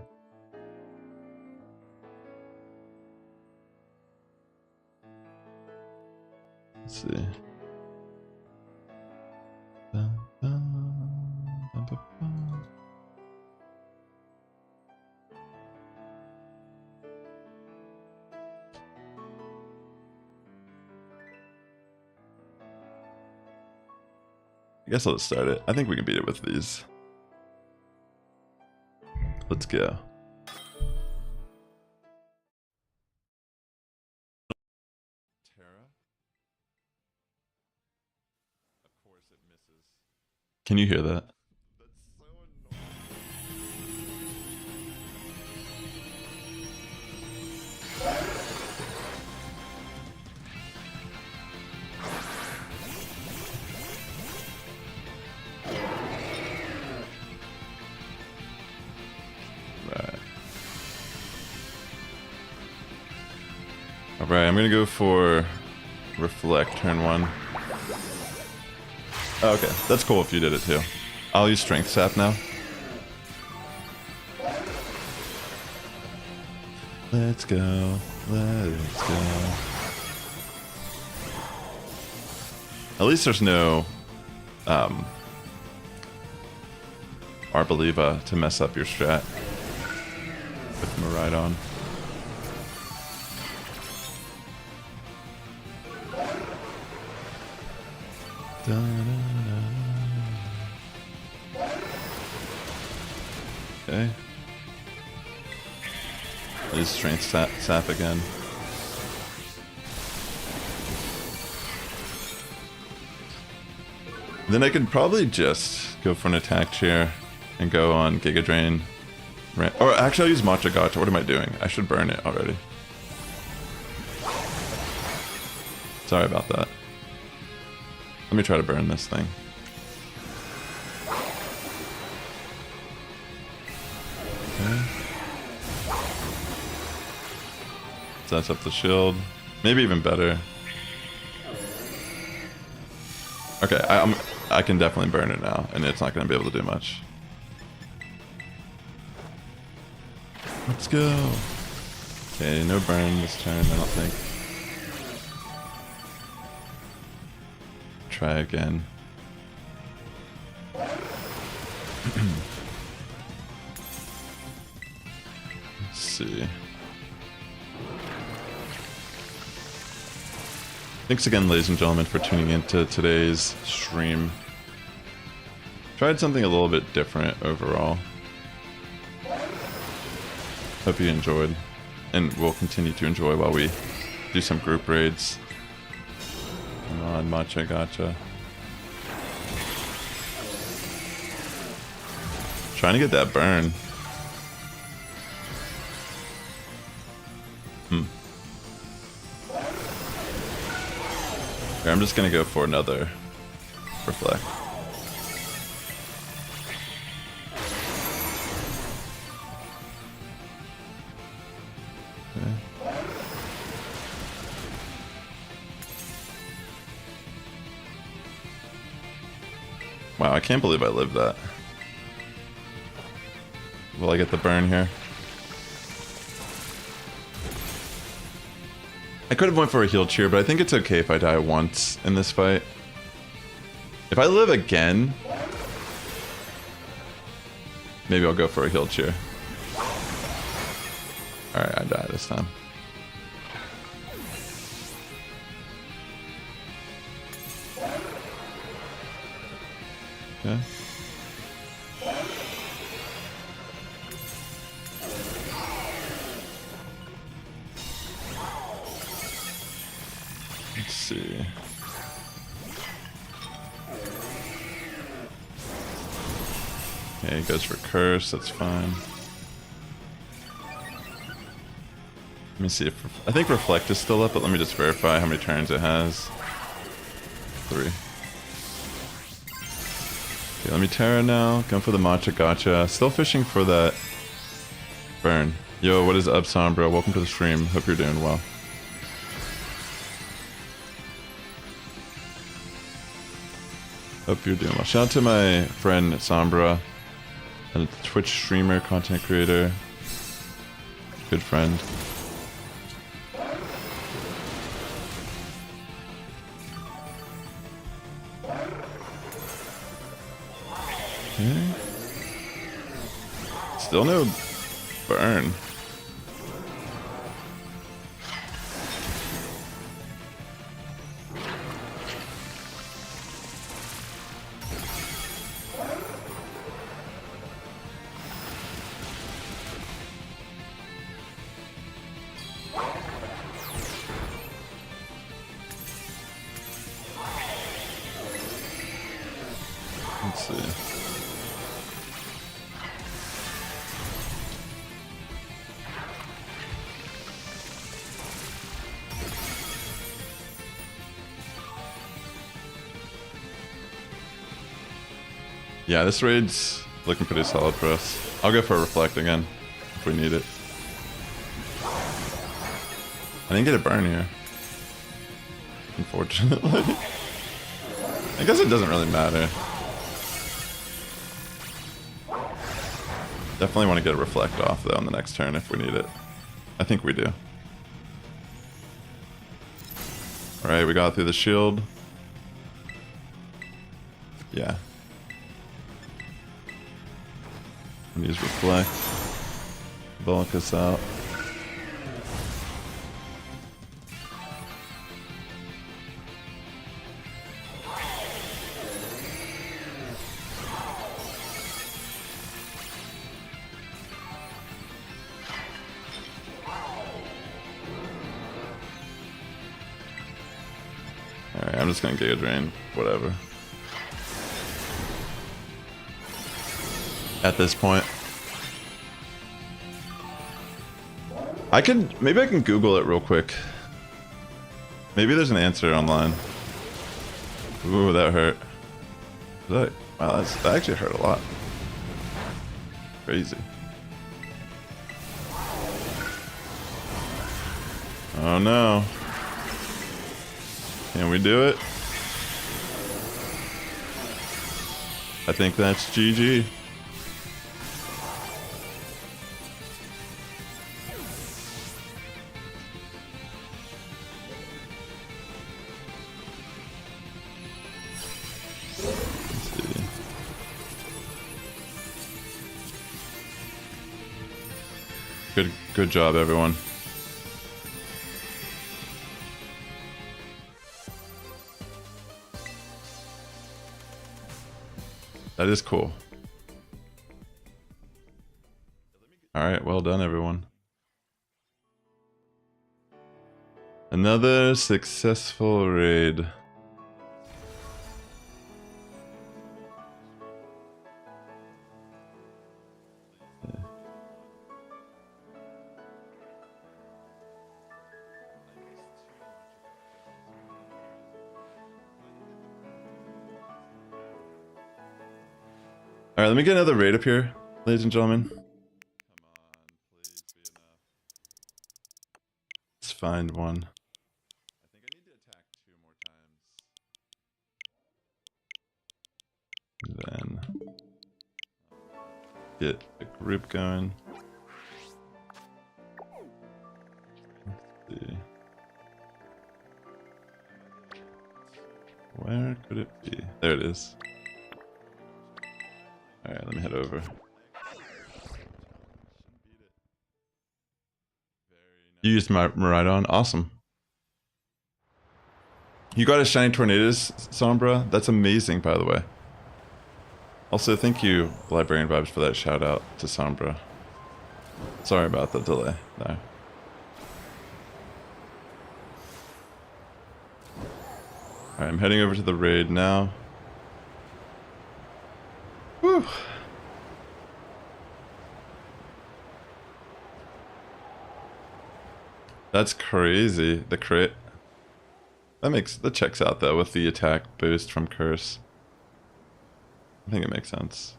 Let's see. I guess I'll just start it. I think we can beat it with these. Let's go. Tera. Of course it misses. Can you hear that? That's so annoying. Alright, I'm gonna go for Reflect turn 1. Oh, okay, that's cool if you did it too. I'll use Strength Sap now. Let's go, let's go. At least there's no Arboliva to mess up your strat with Miraidon. Okay. Use Strength Sap again. Then I could probably just go for an attack chair and go on Giga Drain. Or actually I'll use Matcha Gotcha. What am I doing? I should burn it already. Sorry about that. Let me try to burn this thing. Okay. Sets up the shield. Maybe even better. Okay, I can definitely burn it now, and it's not going to be able to do much. Let's go. Okay, no burn this turn, I don't think. Try again. Let's see. Thanks again, ladies and gentlemen, for tuning into today's stream. Tried something a little bit different overall. Hope you enjoyed, and we'll continue to enjoy while we do some group raids. Come on, Matcha Gotcha. Trying to get that burn. Okay, I'm just gonna go for another Reflect. Okay. Wow, I can't believe I lived that. Will I get the burn here? I could have went for a heal cheer, but I think it's okay if I die once in this fight. If I live again, maybe I'll go for a heal cheer. Alright, I die this time. Okay. Let's see. Okay, he goes for Curse, that's fine. Let me see if... I think Reflect is still up, but let me just verify how many turns it has. 3. Okay, let me Tera now. Going for the Matcha Gotcha. Still fishing for that burn. Yo, what is up, Sombra? Welcome to the stream. Hope you're doing well. Hope you're doing well. Shout out to my friend Sombra, a Twitch streamer, content creator, good friend. Okay. Still no burn. Let's see. Yeah, this raid's looking pretty solid for us. I'll go for a reflect again if we need it. I didn't get a burn here, unfortunately. I guess it doesn't really matter. Definitely want to get a reflect off though on the next turn if we need it. I think we do. Alright, we got through the shield. Yeah. Use reflect. Bulk us out. Alright, I'm just gonna Giga Drain, whatever. At this point. Maybe I can Google it real quick. Maybe there's an answer online. Ooh, that hurt. Wow, that actually hurt a lot. Crazy. Oh no. Can we do it? I think that's GG. Good job, everyone. That is cool. Alright, well done, everyone. Another successful raid. Alright, let me get another raid up here, ladies and gentlemen. Come on, please be enough. Let's find one. I think I need to attack 2 more times. Then get a group going. Let's see. Where could it be? There it is. Alright, let me head over. You used my Maridon? Awesome. You got a Shiny Tornadoes, Sombra? That's amazing, by the way. Also, thank you, Librarian Vibes, for that shout out to Sombra. Sorry about the delay there. Alright, I'm heading over to the raid now. Whew. That's crazy. The crit. That checks out though with the attack boost from Curse. I think it makes sense.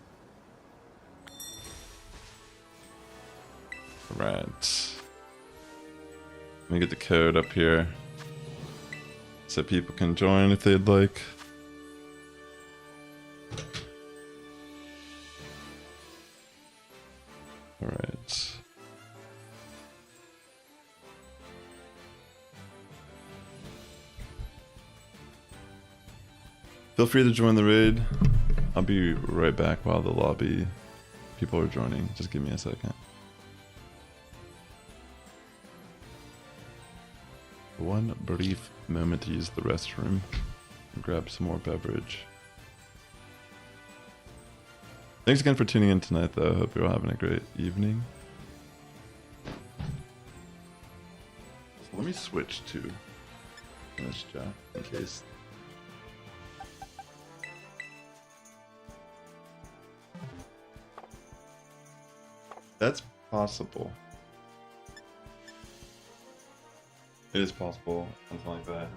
Right. Let me get the code up here so people can join if they'd like. All right. Feel free to join the raid. I'll be right back while the lobby people are joining. Just give me a second. One brief moment to use the restroom and grab some more beverage. Thanks again for tuning in tonight, though. Hope you're all having a great evening. So let me switch to this chat in case. That's possible. It is possible, something like that.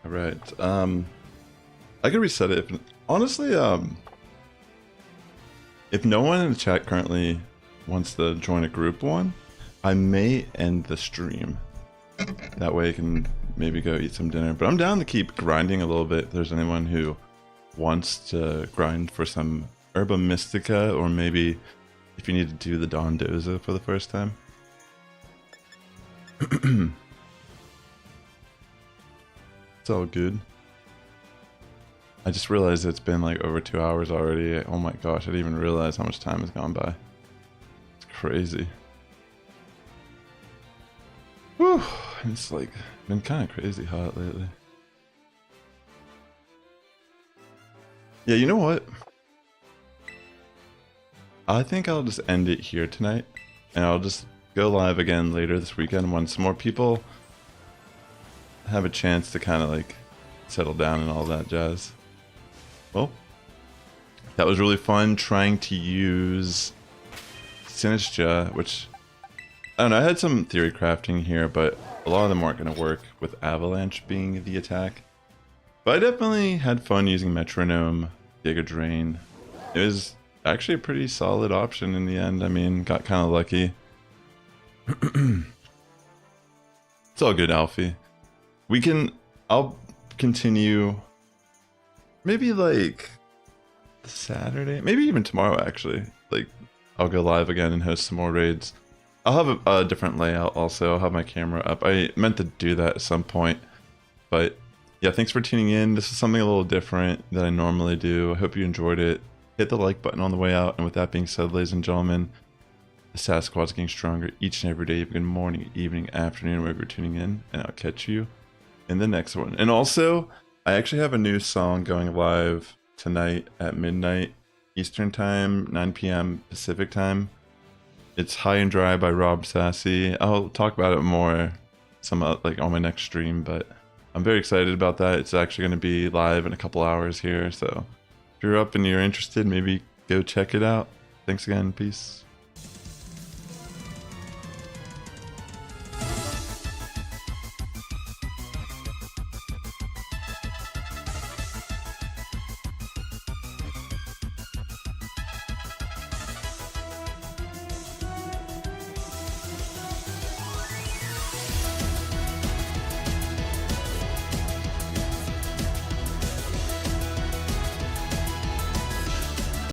Alright, I could reset it if, honestly, if no one in the chat currently wants to join a group one, I may end the stream. That way I can maybe go eat some dinner, but I'm down to keep grinding a little bit if there's anyone who wants to grind for some Herba Mystica, or maybe if you need to do the Dondozo for the first time. It's all good. I just realized it's been like over 2 hours already. Oh my gosh, I didn't even realize how much time has gone by. It's crazy. Whew, it's like been kind of crazy hot lately. Yeah, you know what? I think I'll just end it here tonight, and I'll just go live again later this weekend once more people have a chance to kind of like settle down and all that jazz. Well, that was really fun trying to use Sinistcha, which I don't know, I had some theory crafting here, but a lot of them weren't going to work with Avalanche being the attack. But I definitely had fun using Metronome, Giga Drain. It was actually a pretty solid option in the end. I mean, got kind of lucky. It's all good, Alfie. I'll continue maybe like Saturday, maybe even tomorrow actually. Like, I'll go live again and host some more raids. I'll have a different layout also. I'll have my camera up. I meant to do that at some point, but yeah, thanks for tuning in. This is something a little different than I normally do. I hope you enjoyed it. Hit the like button on the way out. And with that being said, ladies and gentlemen, the Sass Squad's getting stronger each and every day. Good morning, evening, afternoon, wherever you're tuning in. And I'll catch you in the next one. And also, I actually have a new song going live tonight at midnight Eastern Time, 9 p.m. Pacific Time. It's High and Dry by Rob Sassy. I'll talk about it more like on my next stream, but I'm very excited about that. It's actually going to be live in a couple hours here, so if you're up and you're interested, maybe go check it out. Thanks again. Peace.